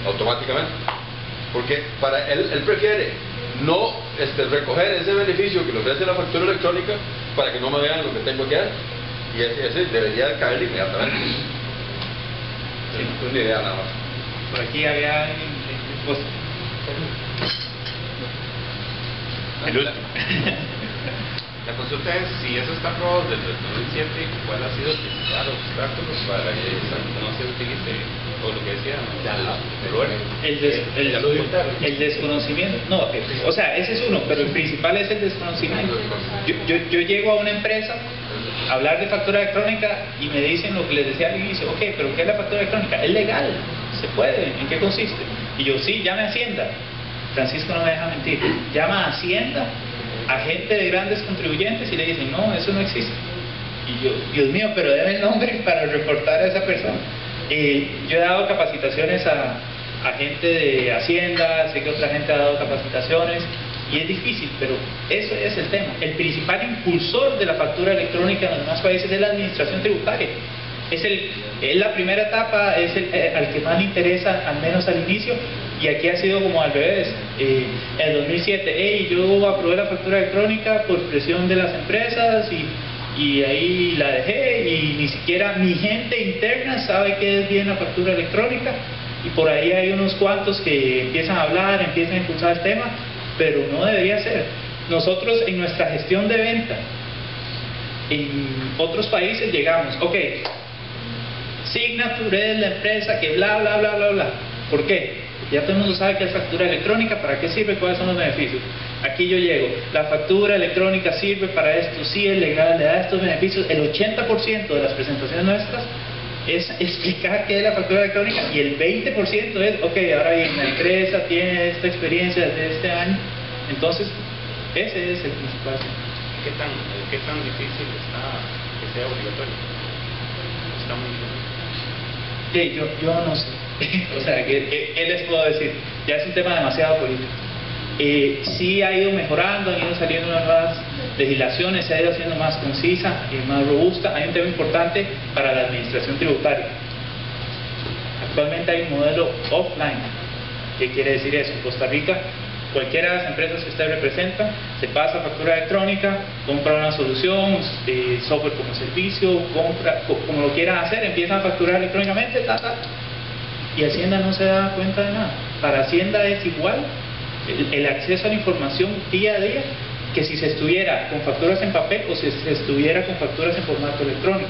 automáticamente, porque para él prefiere no recoger ese beneficio que le ofrece la factura electrónica para que no me vean lo que tengo que hacer, y ese debería caer inmediatamente. Es una idea nada más. Por aquí había pues, el último. La consulta es si eso está aprobado desde el 2007, ¿cuál ha sido el principal obstáculo para que no se utilice, o lo que decía el desconocimiento? No, o sea, ese es uno, pero el principal es el desconocimiento. Yo llego a una empresa a hablar de factura electrónica y me dicen lo que les decía al inicio. Ok, pero ¿qué es la factura electrónica? Es legal, se puede, ¿en qué consiste? Y yo, sí, llame a Hacienda. Francisco no me deja mentir, llama a Hacienda, a gente de grandes contribuyentes, y le dicen, no, eso no existe. Y yo, Dios mío, pero debe el nombre para reportar a esa persona. Yo he dado capacitaciones a gente de Hacienda, sé que otra gente ha dado capacitaciones, y es difícil, pero eso es el tema. El principal impulsor de la factura electrónica en los demás países es la administración tributaria. Es la primera etapa, es al que más le interesa, al menos al inicio, y aquí ha sido como al revés. En 2007, yo aprobé la factura electrónica por presión de las empresas y ahí la dejé, y ni siquiera mi gente interna sabe qué es bien la factura electrónica, y por ahí hay unos cuantos que empiezan a hablar, empiezan a impulsar el tema, pero no debería ser. Nosotros en nuestra gestión de venta en otros países llegamos, ok, Signature es la empresa que bla bla bla bla bla. ¿Por qué? Ya todo el mundo sabe que es factura electrónica, ¿para qué sirve? ¿Cuáles son los beneficios? Aquí yo llego, la factura electrónica sirve para esto, sí es legal, le da estos beneficios. El 80% de las presentaciones nuestras es explicar qué es la factura electrónica, y el 20% es, ok, ahora bien, la empresa tiene esta experiencia desde este año. Entonces, ese es el principal. ¿Qué tan difícil está que sea obligatorio? Está muy difícil. Yo no sé. O sea, ¿qué les puedo decir? Ya es un tema demasiado político. Sí ha ido mejorando, han ido saliendo nuevas legislaciones, se ha ido haciendo más concisa y más robusta. Hay un tema importante para la administración tributaria. Actualmente hay un modelo offline. ¿Qué quiere decir eso? En Costa Rica, cualquiera de las empresas que usted representa se pasa a factura electrónica, compra una solución, software como servicio, compra, como lo quieran hacer, empiezan a facturar electrónicamente, y Hacienda no se da cuenta de nada. Para Hacienda es igual el acceso a la información día a día que si se estuviera con facturas en papel o si se estuviera con facturas en formato electrónico.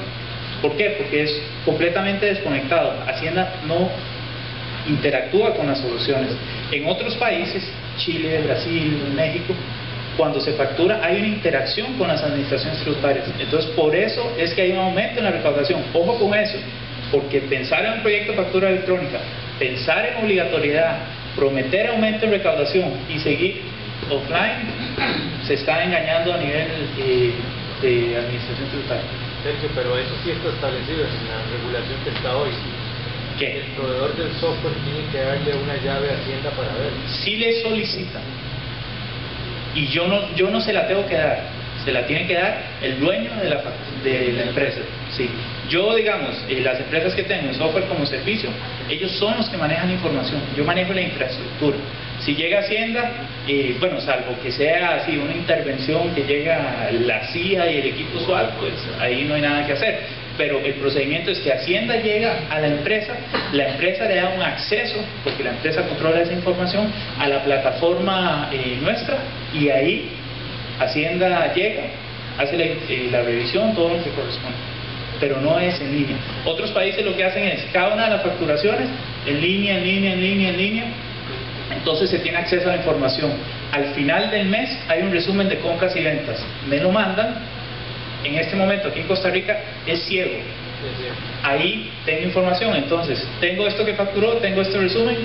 ¿Por qué? Porque es completamente desconectado. Hacienda no interactúa con las soluciones. En otros países, Chile, Brasil, México, cuando se factura hay una interacción con las administraciones tributarias. Entonces, por eso es que hay un aumento en la recaudación. Ojo con eso, porque pensar en un proyecto de factura electrónica, pensar en obligatoriedad, prometer aumento en recaudación y seguir offline, se está engañando a nivel de administración tributaria. Sergio, pero eso sí está establecido en la regulación que está hoy. ¿Qué? El proveedor del software tiene que darle una llave a Hacienda para ver. Sí le solicitan, y yo no se la tengo que dar, se la tiene que dar el dueño de la empresa. Sí. Yo, digamos, las empresas que tengo software como servicio, ellos son los que manejan la información, yo manejo la infraestructura. Si llega Hacienda, bueno, salvo que sea así una intervención que llega la CIA y el equipo usual, pues ahí no hay nada que hacer. Pero el procedimiento es que Hacienda llega a la empresa le da un acceso, porque la empresa controla esa información, a la plataforma nuestra, y ahí Hacienda llega, hace la revisión, todo lo que corresponde. Pero no es en línea. Otros países lo que hacen es, cada una de las facturaciones, en línea, entonces se tiene acceso a la información. Al final del mes hay un resumen de compras y ventas. Me lo mandan. En este momento aquí en Costa Rica es ciego. Ahí tengo información, entonces tengo esto que facturó, tengo este resumen,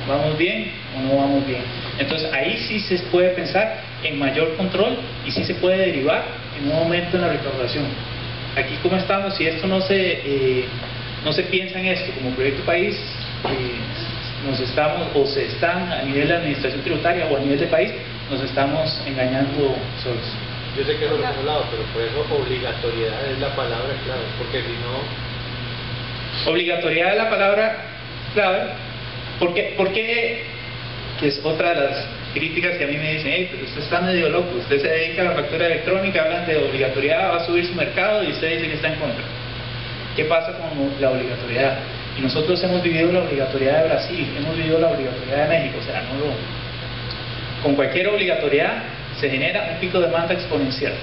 ¿vamos bien o no vamos bien? Entonces ahí sí se puede pensar en mayor control y sí se puede derivar en un aumento en la recaudación. Aquí como estamos, si esto no se piensa en esto como proyecto país, nos estamos, o se están a nivel de administración tributaria o a nivel de país, nos estamos engañando solos. Yo sé que eso lo hemos hablado, pero por eso obligatoriedad es la palabra clave, porque si no... Obligatoriedad es la palabra clave, porque que es otra de las críticas que a mí me dicen, hey, pero usted está medio loco, usted se dedica a la factura electrónica, hablan de obligatoriedad, va a subir su mercado y usted dice que está en contra. ¿Qué pasa con la obligatoriedad? Y nosotros hemos vivido la obligatoriedad de Brasil, hemos vivido la obligatoriedad de México, o sea, con cualquier obligatoriedad se genera un pico de demanda exponencial.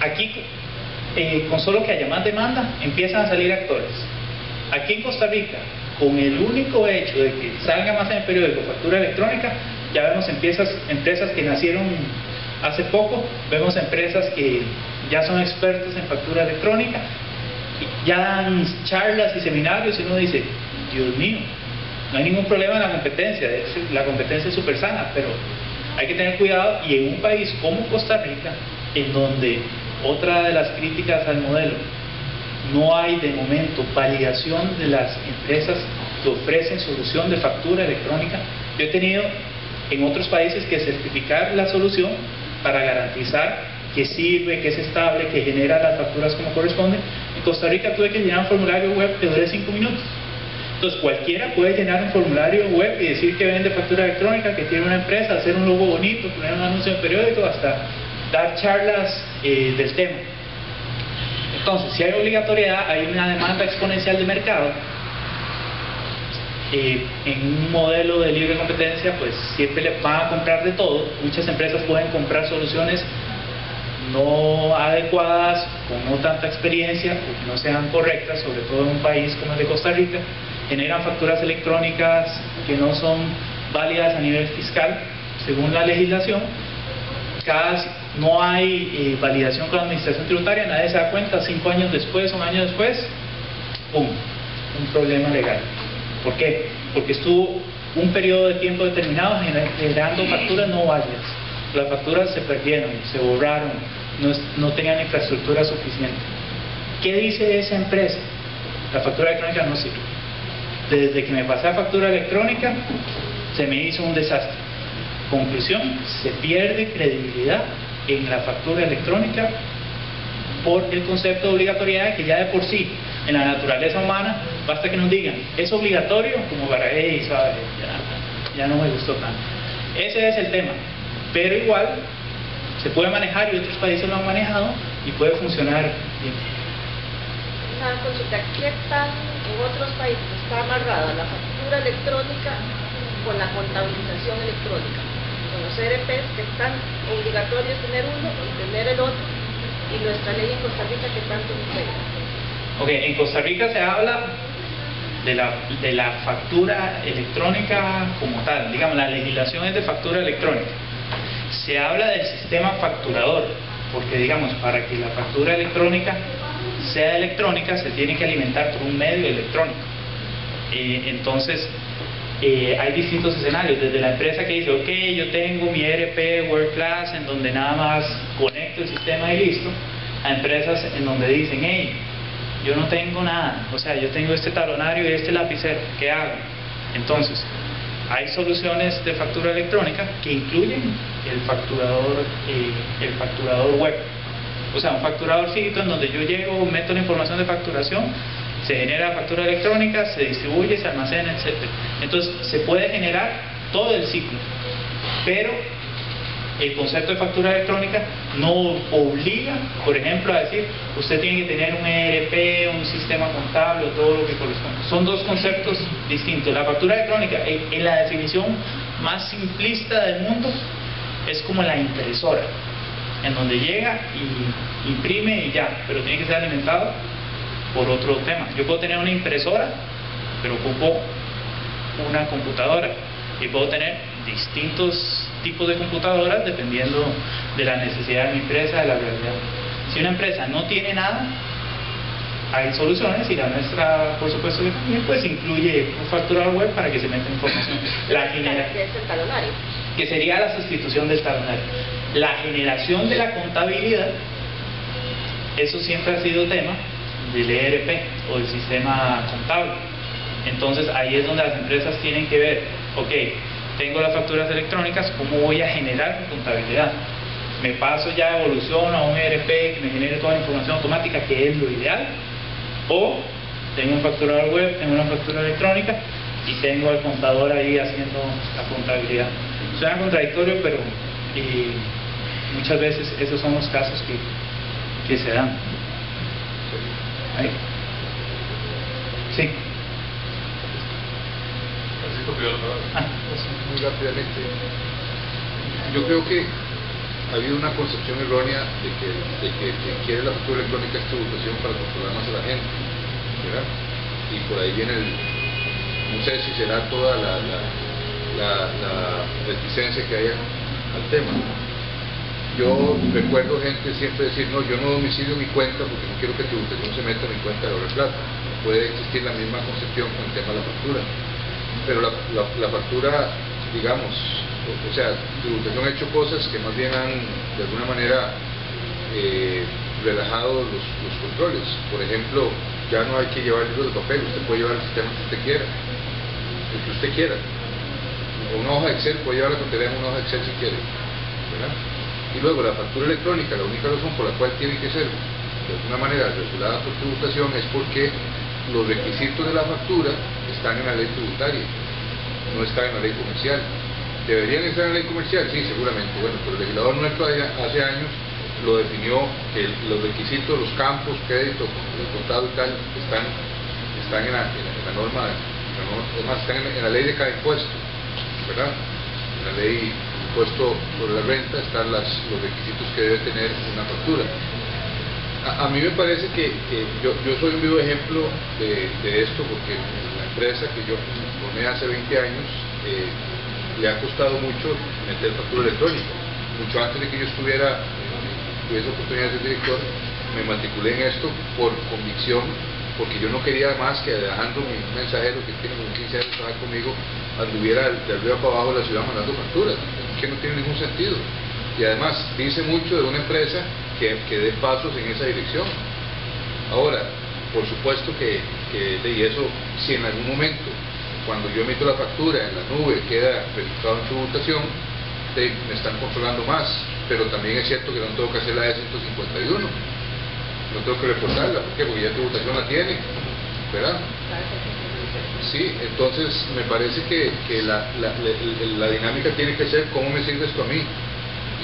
Aquí, con solo que haya más demanda, empiezan a salir actores. Aquí en Costa Rica, con el único hecho de que salga más en el periódico factura electrónica, ya vemos empresas que nacieron hace poco, vemos empresas que ya son expertos en factura electrónica, ya dan charlas y seminarios y uno dice, Dios mío, no hay ningún problema en la competencia, la competencia es súper sana, pero hay que tener cuidado. Y en un país como Costa Rica, en donde otra de las críticas al modelo, no hay de momento validación de las empresas que ofrecen solución de factura electrónica. Yo he tenido en otros países que certificar la solución para garantizar que sirve, que es estable, que genera las facturas como corresponde. En Costa Rica tuve que llenar un formulario web que dure 5 minutos. Entonces cualquiera puede llenar un formulario web y decir que vende factura electrónica, que tiene una empresa, hacer un logo bonito, poner un anuncio en el periódico, hasta dar charlas del tema. Entonces, si hay obligatoriedad, hay una demanda exponencial de mercado. En un modelo de libre competencia, pues siempre le van a comprar de todo. Muchas empresas pueden comprar soluciones no adecuadas, con no tanta experiencia, o que no sean correctas, sobre todo en un país como el de Costa Rica. Generan facturas electrónicas que no son válidas a nivel fiscal, según la legislación. No hay validación con la administración tributaria, nadie se da cuenta, 5 años después, 1 año después, ¡pum!, un problema legal. ¿Por qué? Porque estuvo un periodo de tiempo determinado generando facturas no válidas. Las facturas se perdieron, se borraron, no tenían infraestructura suficiente. ¿Qué dice esa empresa? La factura electrónica no sirve. Desde que me pasé a factura electrónica, se me hizo un desastre. Conclusión, se pierde credibilidad en la factura electrónica por el concepto de obligatoriedad, que ya de por sí, en la naturaleza humana, basta que nos digan, es obligatorio, como para, hey, ¿sabe? Ya no me gustó tanto. Ese es el tema. Pero igual, se puede manejar y otros países lo han manejado y puede funcionar bien. Una consulta, ¿qué tal en otros países está amarrada la factura electrónica con la contabilización electrónica? Con los ERPs que están obligatorios tener uno y tener el otro, y nuestra ley en Costa Rica que tanto nos pega. Ok, en Costa Rica se habla de la factura electrónica como tal, digamos, la legislación es de factura electrónica. Se habla del sistema facturador, porque digamos, para que la factura electrónica sea electrónica, se tiene que alimentar por un medio electrónico. Entonces, hay distintos escenarios, desde la empresa que dice, ok, yo tengo mi ERP World Class en donde nada más conecto el sistema y listo, a empresas en donde dicen, hey, yo no tengo nada, o sea, yo tengo este talonario y este lapicero, ¿qué hago? Entonces, hay soluciones de factura electrónica que incluyen el facturador web, o sea, un facturador sitio en donde yo llego, meto la información de facturación, se genera factura electrónica, se distribuye, se almacena, etc. Entonces, se puede generar todo el ciclo, pero el concepto de factura electrónica no obliga, por ejemplo, a decir, usted tiene que tener un ERP, un sistema contable, o todo lo que corresponde. Son dos conceptos distintos. La factura electrónica, en la definición más simplista del mundo, es como la impresora, en donde llega y imprime y ya, pero tiene que ser alimentado por otro tema. Yo puedo tener una impresora, pero ocupo una computadora, y puedo tener distintos tipos de computadoras dependiendo de la necesidad de mi empresa, de la realidad. Si una empresa no tiene nada, hay soluciones, y la nuestra, por supuesto, pues incluye un facturador web para que se meta información. Que sería la sustitución del talonario. La generación de la contabilidad, eso siempre ha sido tema del ERP o del sistema contable. Entonces ahí es donde las empresas tienen que ver, ok, tengo las facturas electrónicas, ¿cómo voy a generar mi contabilidad? ¿Me paso ya evolución a un ERP que me genere toda la información automática, que es lo ideal? ¿O tengo un facturador web, tengo una factura electrónica y tengo al contador ahí haciendo la contabilidad? Suena contradictorio, pero muchas veces esos son los casos que se dan. Ahí. Sí. Muy rápidamente, yo creo que ha habido una concepción errónea de que quien quiere la factura electrónica es tributación para controlar más a la gente, ¿verdad? Y por ahí viene no sé si será toda la reticencia que hay al tema. Yo recuerdo gente siempre decir, no, yo no domicilio mi cuenta porque no quiero que tributación se meta en mi cuenta de oro y plata. Puede existir la misma concepción con el tema de la factura, pero la factura, digamos, o sea, tributación ha hecho cosas que más bien han de alguna manera relajado los controles. Por ejemplo, ya no hay que llevar libros de papel, usted puede llevar el sistema que usted quiera, el que usted quiera. Una hoja de Excel, puede llevar la contabilidad en una hoja de Excel si quiere, ¿verdad? Y luego la factura electrónica, la única razón por la cual tiene que ser de alguna manera regulada por tributación es porque los requisitos de la factura están en la ley tributaria, no están en la ley comercial. ¿Deberían estar en la ley comercial? Sí, seguramente. Bueno, pero el legislador nuestro hace años lo definió que los requisitos, los campos, crédito, contado y tal, están en la norma, además están en la ley de cada impuesto, ¿verdad? En la ley impuesto sobre la renta están los requisitos que debe tener una factura. A mí me parece que yo soy un vivo ejemplo de esto, porque la empresa que yo formé hace 20 años le ha costado mucho meter factura electrónica. Mucho antes de que yo tuviese oportunidad de ser director, me matriculé en esto por convicción, porque yo no quería más que dejando mi mensajero que tiene como 15 años trabajar conmigo, anduviera de arriba para abajo de la ciudad mandando facturas, que no tiene ningún sentido. Y además dice mucho de una empresa que dé pasos en esa dirección. Ahora, por supuesto y eso, si en algún momento, cuando yo emito la factura en la nube, queda registrado en tributación, me están controlando más, pero también es cierto que no tengo que hacer la E151, no tengo que reportarla, ¿por qué? Porque ya tributación la tiene, ¿verdad? Sí, entonces me parece que la dinámica tiene que ser cómo me sirve esto a mí.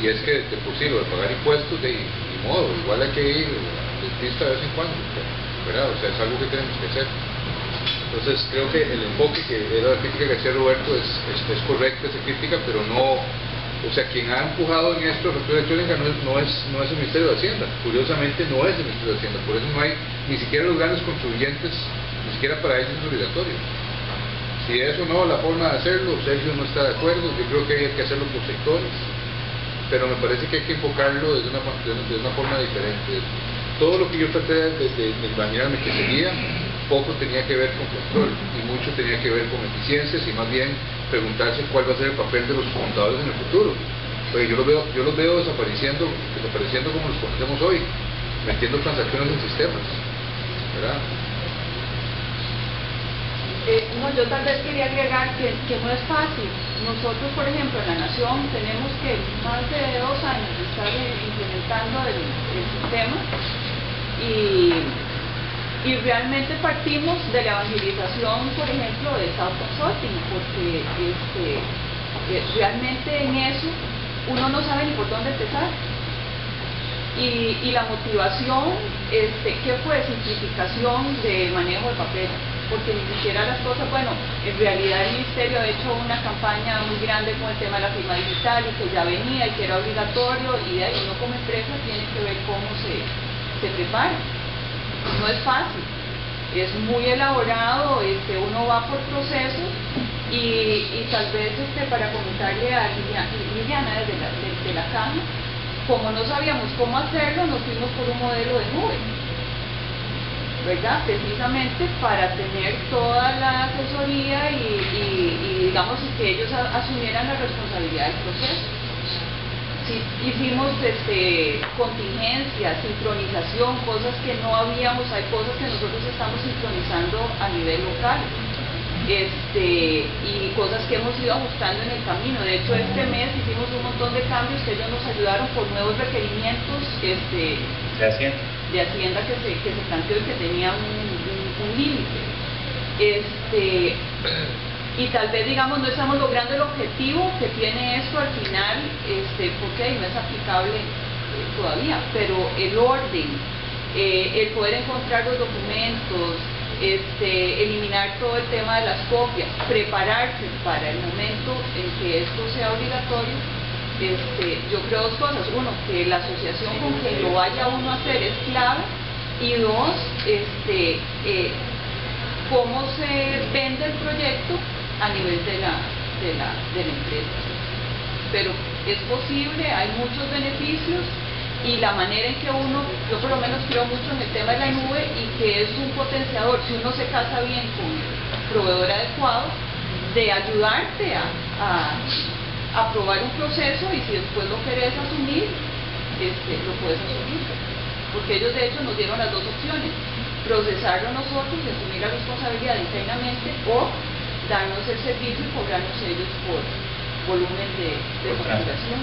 Y es que de por sí lo de pagar impuestos, ni modo, igual hay que ir al dentista de vez en cuando, ¿verdad? O sea, es algo que tenemos que hacer. Entonces creo que el enfoque que era la crítica que hacía Roberto es correcta esa crítica, pero no, o sea, quien ha empujado en esto la factura electrónica no es el Ministerio de Hacienda. Curiosamente no es el Ministerio de Hacienda, por eso no hay ni siquiera los grandes contribuyentes, ni siquiera para ellos es obligatorio. Si es o no la forma de hacerlo, Sergio no está de acuerdo, yo creo que hay que hacerlo por sectores, pero me parece que hay que enfocarlo de una forma diferente. Todo lo que yo traté de imaginarme que sería, poco tenía que ver con control y mucho tenía que ver con eficiencias, y más bien preguntarse cuál va a ser el papel de los contadores en el futuro. Porque yo los veo desapareciendo como los conocemos hoy, metiendo transacciones en sistemas, ¿verdad? No, yo tal vez quería agregar que no es fácil. Nosotros, por ejemplo, en La Nación tenemos que más de 2 años de estar implementando el sistema, y realmente partimos de la evangelización, por ejemplo, de South Consulting, porque realmente en eso uno no sabe ni por dónde empezar. Y la motivación, ¿qué fue? Simplificación de manejo de papel, porque ni siquiera las cosas, bueno, en realidad el Ministerio ha hecho una campaña muy grande con el tema de la firma digital, y que ya venía y que era obligatorio, y de ahí uno como empresa tiene que ver cómo se prepara. No es fácil, es muy elaborado, uno va por procesos, y tal vez para comentarle a Liliana desde la caja, como no sabíamos cómo hacerlo, nos fuimos por un modelo de nube, ¿verdad? Precisamente para tener toda la asesoría y digamos que ellos asumieran la responsabilidad del proceso. Sí, hicimos contingencias, sincronización, cosas que no habíamos, hay cosas que nosotros estamos sincronizando a nivel local. y cosas que hemos ido ajustando en el camino. De hecho, este mes hicimos un montón de cambios que ellos nos ayudaron por nuevos requerimientos de Hacienda que se planteó y que tenía un límite. Y tal vez, digamos, no estamos logrando el objetivo que tiene esto al final, porque no es aplicable todavía, pero el orden, el poder encontrar los documentos, eliminar todo el tema de las copias, prepararse para el momento en que esto sea obligatorio. Yo creo dos cosas: uno, que la asociación con quien lo vaya uno a hacer es clave, y dos, cómo se vende el proyecto a nivel de la empresa. Pero es posible, hay muchos beneficios, y la manera en que uno, yo por lo menos creo mucho en el tema de la nube, y que es un potenciador, si uno se casa bien con el proveedor adecuado, de ayudarte a probar un proceso, y si después lo querés asumir, lo puedes asumir. Porque ellos de hecho nos dieron las dos opciones: procesarlo nosotros y asumir la responsabilidad internamente, o darnos el servicio y cobrarnos ellos por volumen de facturación.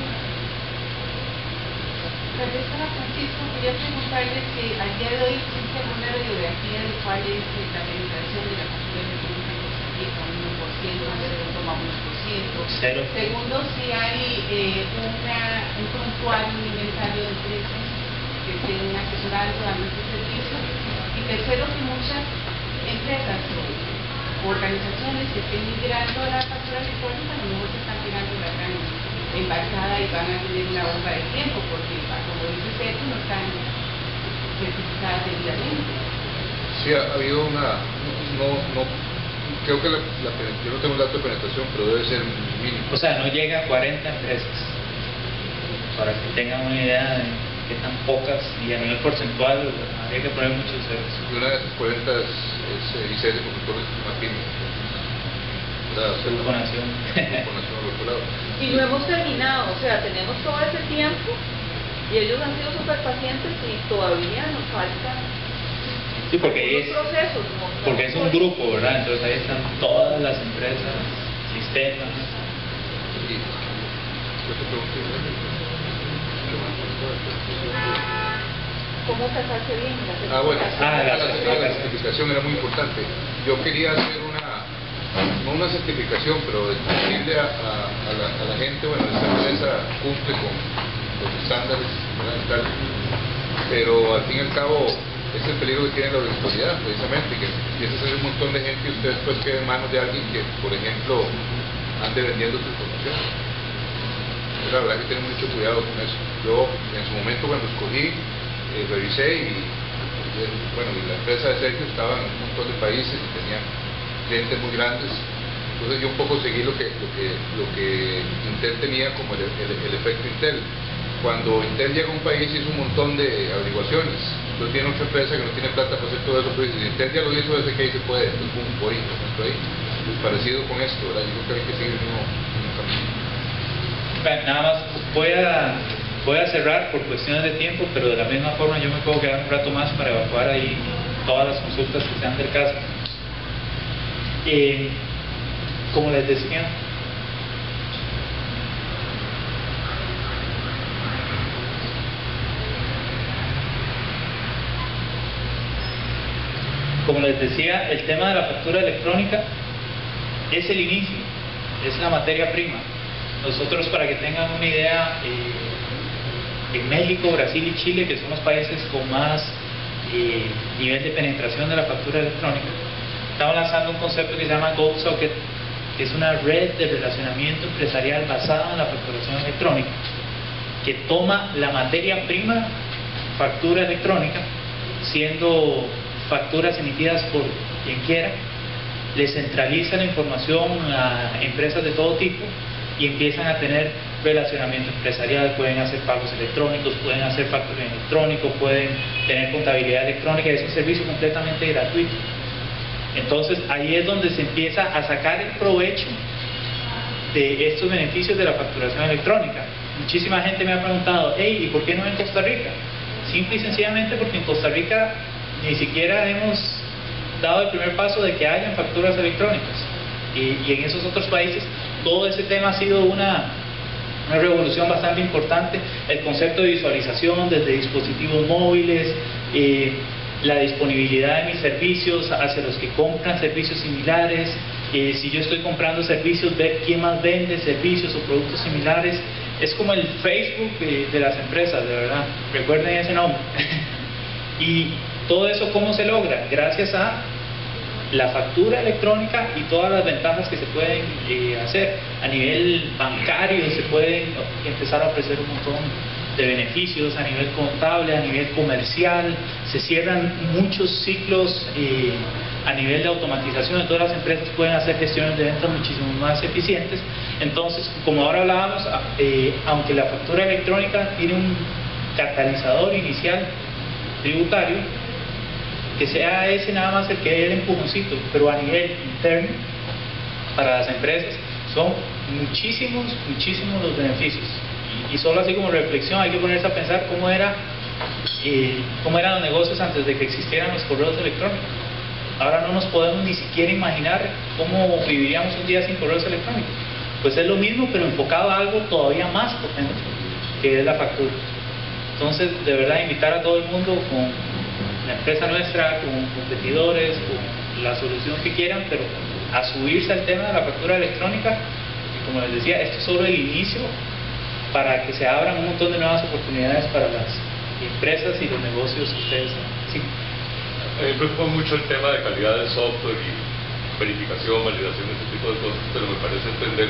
Tal vez para Francisco, quería preguntarle si al día de hoy existe alguna radiografía de cuál es la penetración de la factura electrónica en Costa Rica, 1%, 0,1%. Segundo, si hay un prontuario, un inventario de empresas que estén asesorando, dando este servicio. Y tercero, que muchas empresas o organizaciones que estén migrando a la factura electrónica, a lo mejor se están tirando la gran embarcada y van a tener una bomba de tiempo, porque como dice Sergio, no están certificadas debidamente. Sí, ha habido creo que yo no tengo el dato de penetración, pero debe ser mínimo. O sea, no llega a 40 empresas, para que tengan una idea de qué tan pocas, y a nivel porcentual habría que poner muchos ceros. Y una de esas 40 es ICS Consultores Martínez. Y no hemos terminado, o sea, tenemos todo ese tiempo y ellos han sido súper pacientes y todavía nos falta. Sí, porque procesos, porque es un grupo, ¿verdad? Entonces ahí están todas las empresas, sistemas. ¿Cómo casarse bien? La certificación era muy importante. Yo quería hacer no una certificación, pero decirle a la gente, bueno, esta empresa cumple con los estándares, ¿verdad? Pero al fin y al cabo es el peligro que tiene la obligatoriedad, precisamente, que empieza a ser un montón de gente y usted después queda en manos de alguien que, por ejemplo, ande vendiendo su información. La verdad que tener mucho cuidado con eso. Yo en su momento, cuando escogí, revisé y la empresa de Sergio estaba en un montón de países y tenía clientes muy grandes. Entonces yo un poco seguí lo que Intel tenía como el efecto Intel. Cuando Intel llega a un país hizo un montón de averiguaciones, entonces tiene otra empresa que no tiene plata para hacer todo eso, pero si Intel ya lo hizo, ese que ahí se puede, entonces voy ahí. Pues parecido con esto, ¿verdad? Yo creo que hay que seguir el mismo camino. Nada más voy a cerrar por cuestiones de tiempo, pero de la misma forma yo me puedo quedar un rato más para evacuar ahí todas las consultas que sean del caso. Como les decía, el tema de la factura electrónica es el inicio, es la materia prima. Nosotros, para que tengan una idea, en México, Brasil y Chile, que son los países con más nivel de penetración de la factura electrónica, estamos lanzando un concepto que se llama Gold Socket, que es una red de relacionamiento empresarial basada en la facturación electrónica, que toma la materia prima factura electrónica, siendo facturas emitidas por quien quiera, le centraliza la información a empresas de todo tipo y empiezan a tener relacionamiento empresarial, pueden hacer pagos electrónicos, pueden hacer facturación electrónico, pueden tener contabilidad electrónica, es un servicio completamente gratuito. Entonces ahí es donde se empieza a sacar el provecho de estos beneficios de la facturación electrónica. Muchísima gente me ha preguntado, hey, ¿y por qué no en Costa Rica? Simple y sencillamente porque en Costa Rica ni siquiera hemos dado el primer paso de que hayan facturas electrónicas. y en esos otros países todo ese tema ha sido una revolución bastante importante. El concepto de visualización desde dispositivos móviles, la disponibilidad de mis servicios hacia los que compran servicios similares, si yo estoy comprando servicios, ver quién más vende servicios o productos similares. Es como el Facebook de las empresas, de verdad, recuerden ese nombre. Y todo eso, ¿cómo se logra? Gracias a la factura electrónica y todas las ventajas que se pueden hacer. A nivel bancario se pueden empezar a ofrecer un montón de beneficios, a nivel contable, a nivel comercial, se cierran muchos ciclos a nivel de automatización, todas las empresas pueden hacer gestiones de ventas muchísimo más eficientes. Entonces, como ahora hablábamos, aunque la factura electrónica tiene un catalizador inicial tributario, que sea ese nada más el que dé el empujoncito, pero a nivel interno, para las empresas, son muchísimos los beneficios. Y solo así como reflexión hay que ponerse a pensar cómo eran los negocios antes de que existieran los correos electrónicos. Ahora no nos podemos ni siquiera imaginar cómo viviríamos un día sin correos electrónicos. Pues es lo mismo, pero enfocado a algo todavía más potente, que es la factura. Entonces, de verdad, invitar a todo el mundo con la empresa nuestra, con competidores, con la solución que quieran, pero a subirse al tema de la factura electrónica, y como les decía, esto es solo el inicio para que se abran un montón de nuevas oportunidades para las empresas y los negocios que ustedes sí. A mí me preocupa mucho el tema de calidad del software y verificación, validación, ese tipo de cosas, pero me parece entender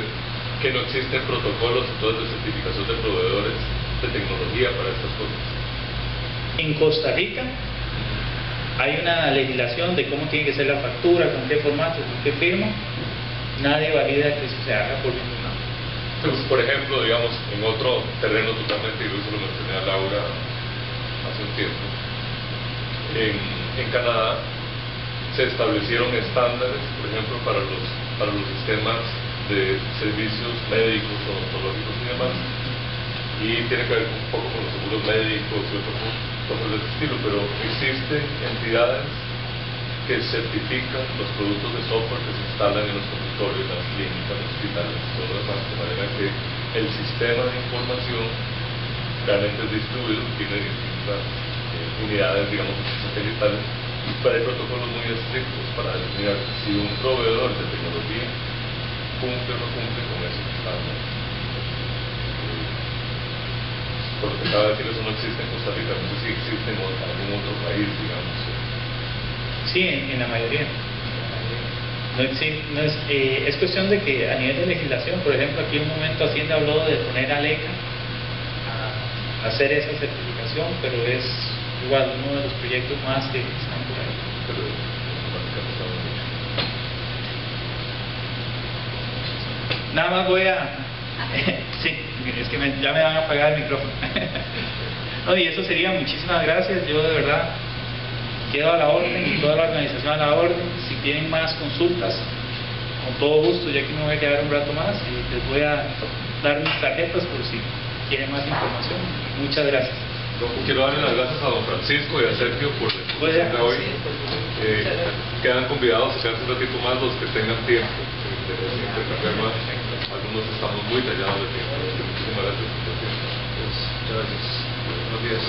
que no existen protocolos entonces de certificación de proveedores de tecnología para estas cosas. En Costa Rica hay una legislación de cómo tiene que ser la factura, con qué formato, con qué firma. Nadie valida que eso se haga por ningún lado. Entonces, por ejemplo, digamos, en otro terreno totalmente, y eso lo mencioné a Laura hace un tiempo, en Canadá se establecieron estándares, por ejemplo, para los sistemas de servicios médicos, odontológicos y demás, y tiene que ver un poco con los seguros médicos y otras cosas de ese estilo, pero existen entidades que certifican los productos de software que se instalan en los consultorios, en las clínicas, en los hospitales, todo lo demás, de manera que el sistema de información realmente es distribuido, tiene distintas unidades, digamos, satelitales, pero hay protocolos muy estrictos para determinar si un proveedor de tecnología cumple o no cumple con esos estándares. Por lo que acaba de decir, eso no existe en Costa Rica, no sé si existe en algún otro país, digamos. Sí, en la mayoría. No es cuestión de que a nivel de legislación, por ejemplo, aquí en un momento Hacienda habló de poner a LECA a hacer esa certificación, pero es igual uno de los proyectos más que están por ahí. Nada más voy a... sí, es que ya me van a apagar el micrófono. No, y eso sería, muchísimas gracias, yo de verdad quedo a la orden y toda la organización a la orden. Si tienen más consultas, con todo gusto, ya que me voy a quedar un rato más y les voy a dar mis tarjetas por si quieren más información. Muchas gracias. Quiero darle las gracias a don Francisco y a Sergio por la exposición de hoy. Quedan convidados a quedarse un ratito más los que tengan tiempo. Algunos estamos muy tallados de tiempo. Muchísimas gracias por su tiempo. Muchas gracias. Buenos días.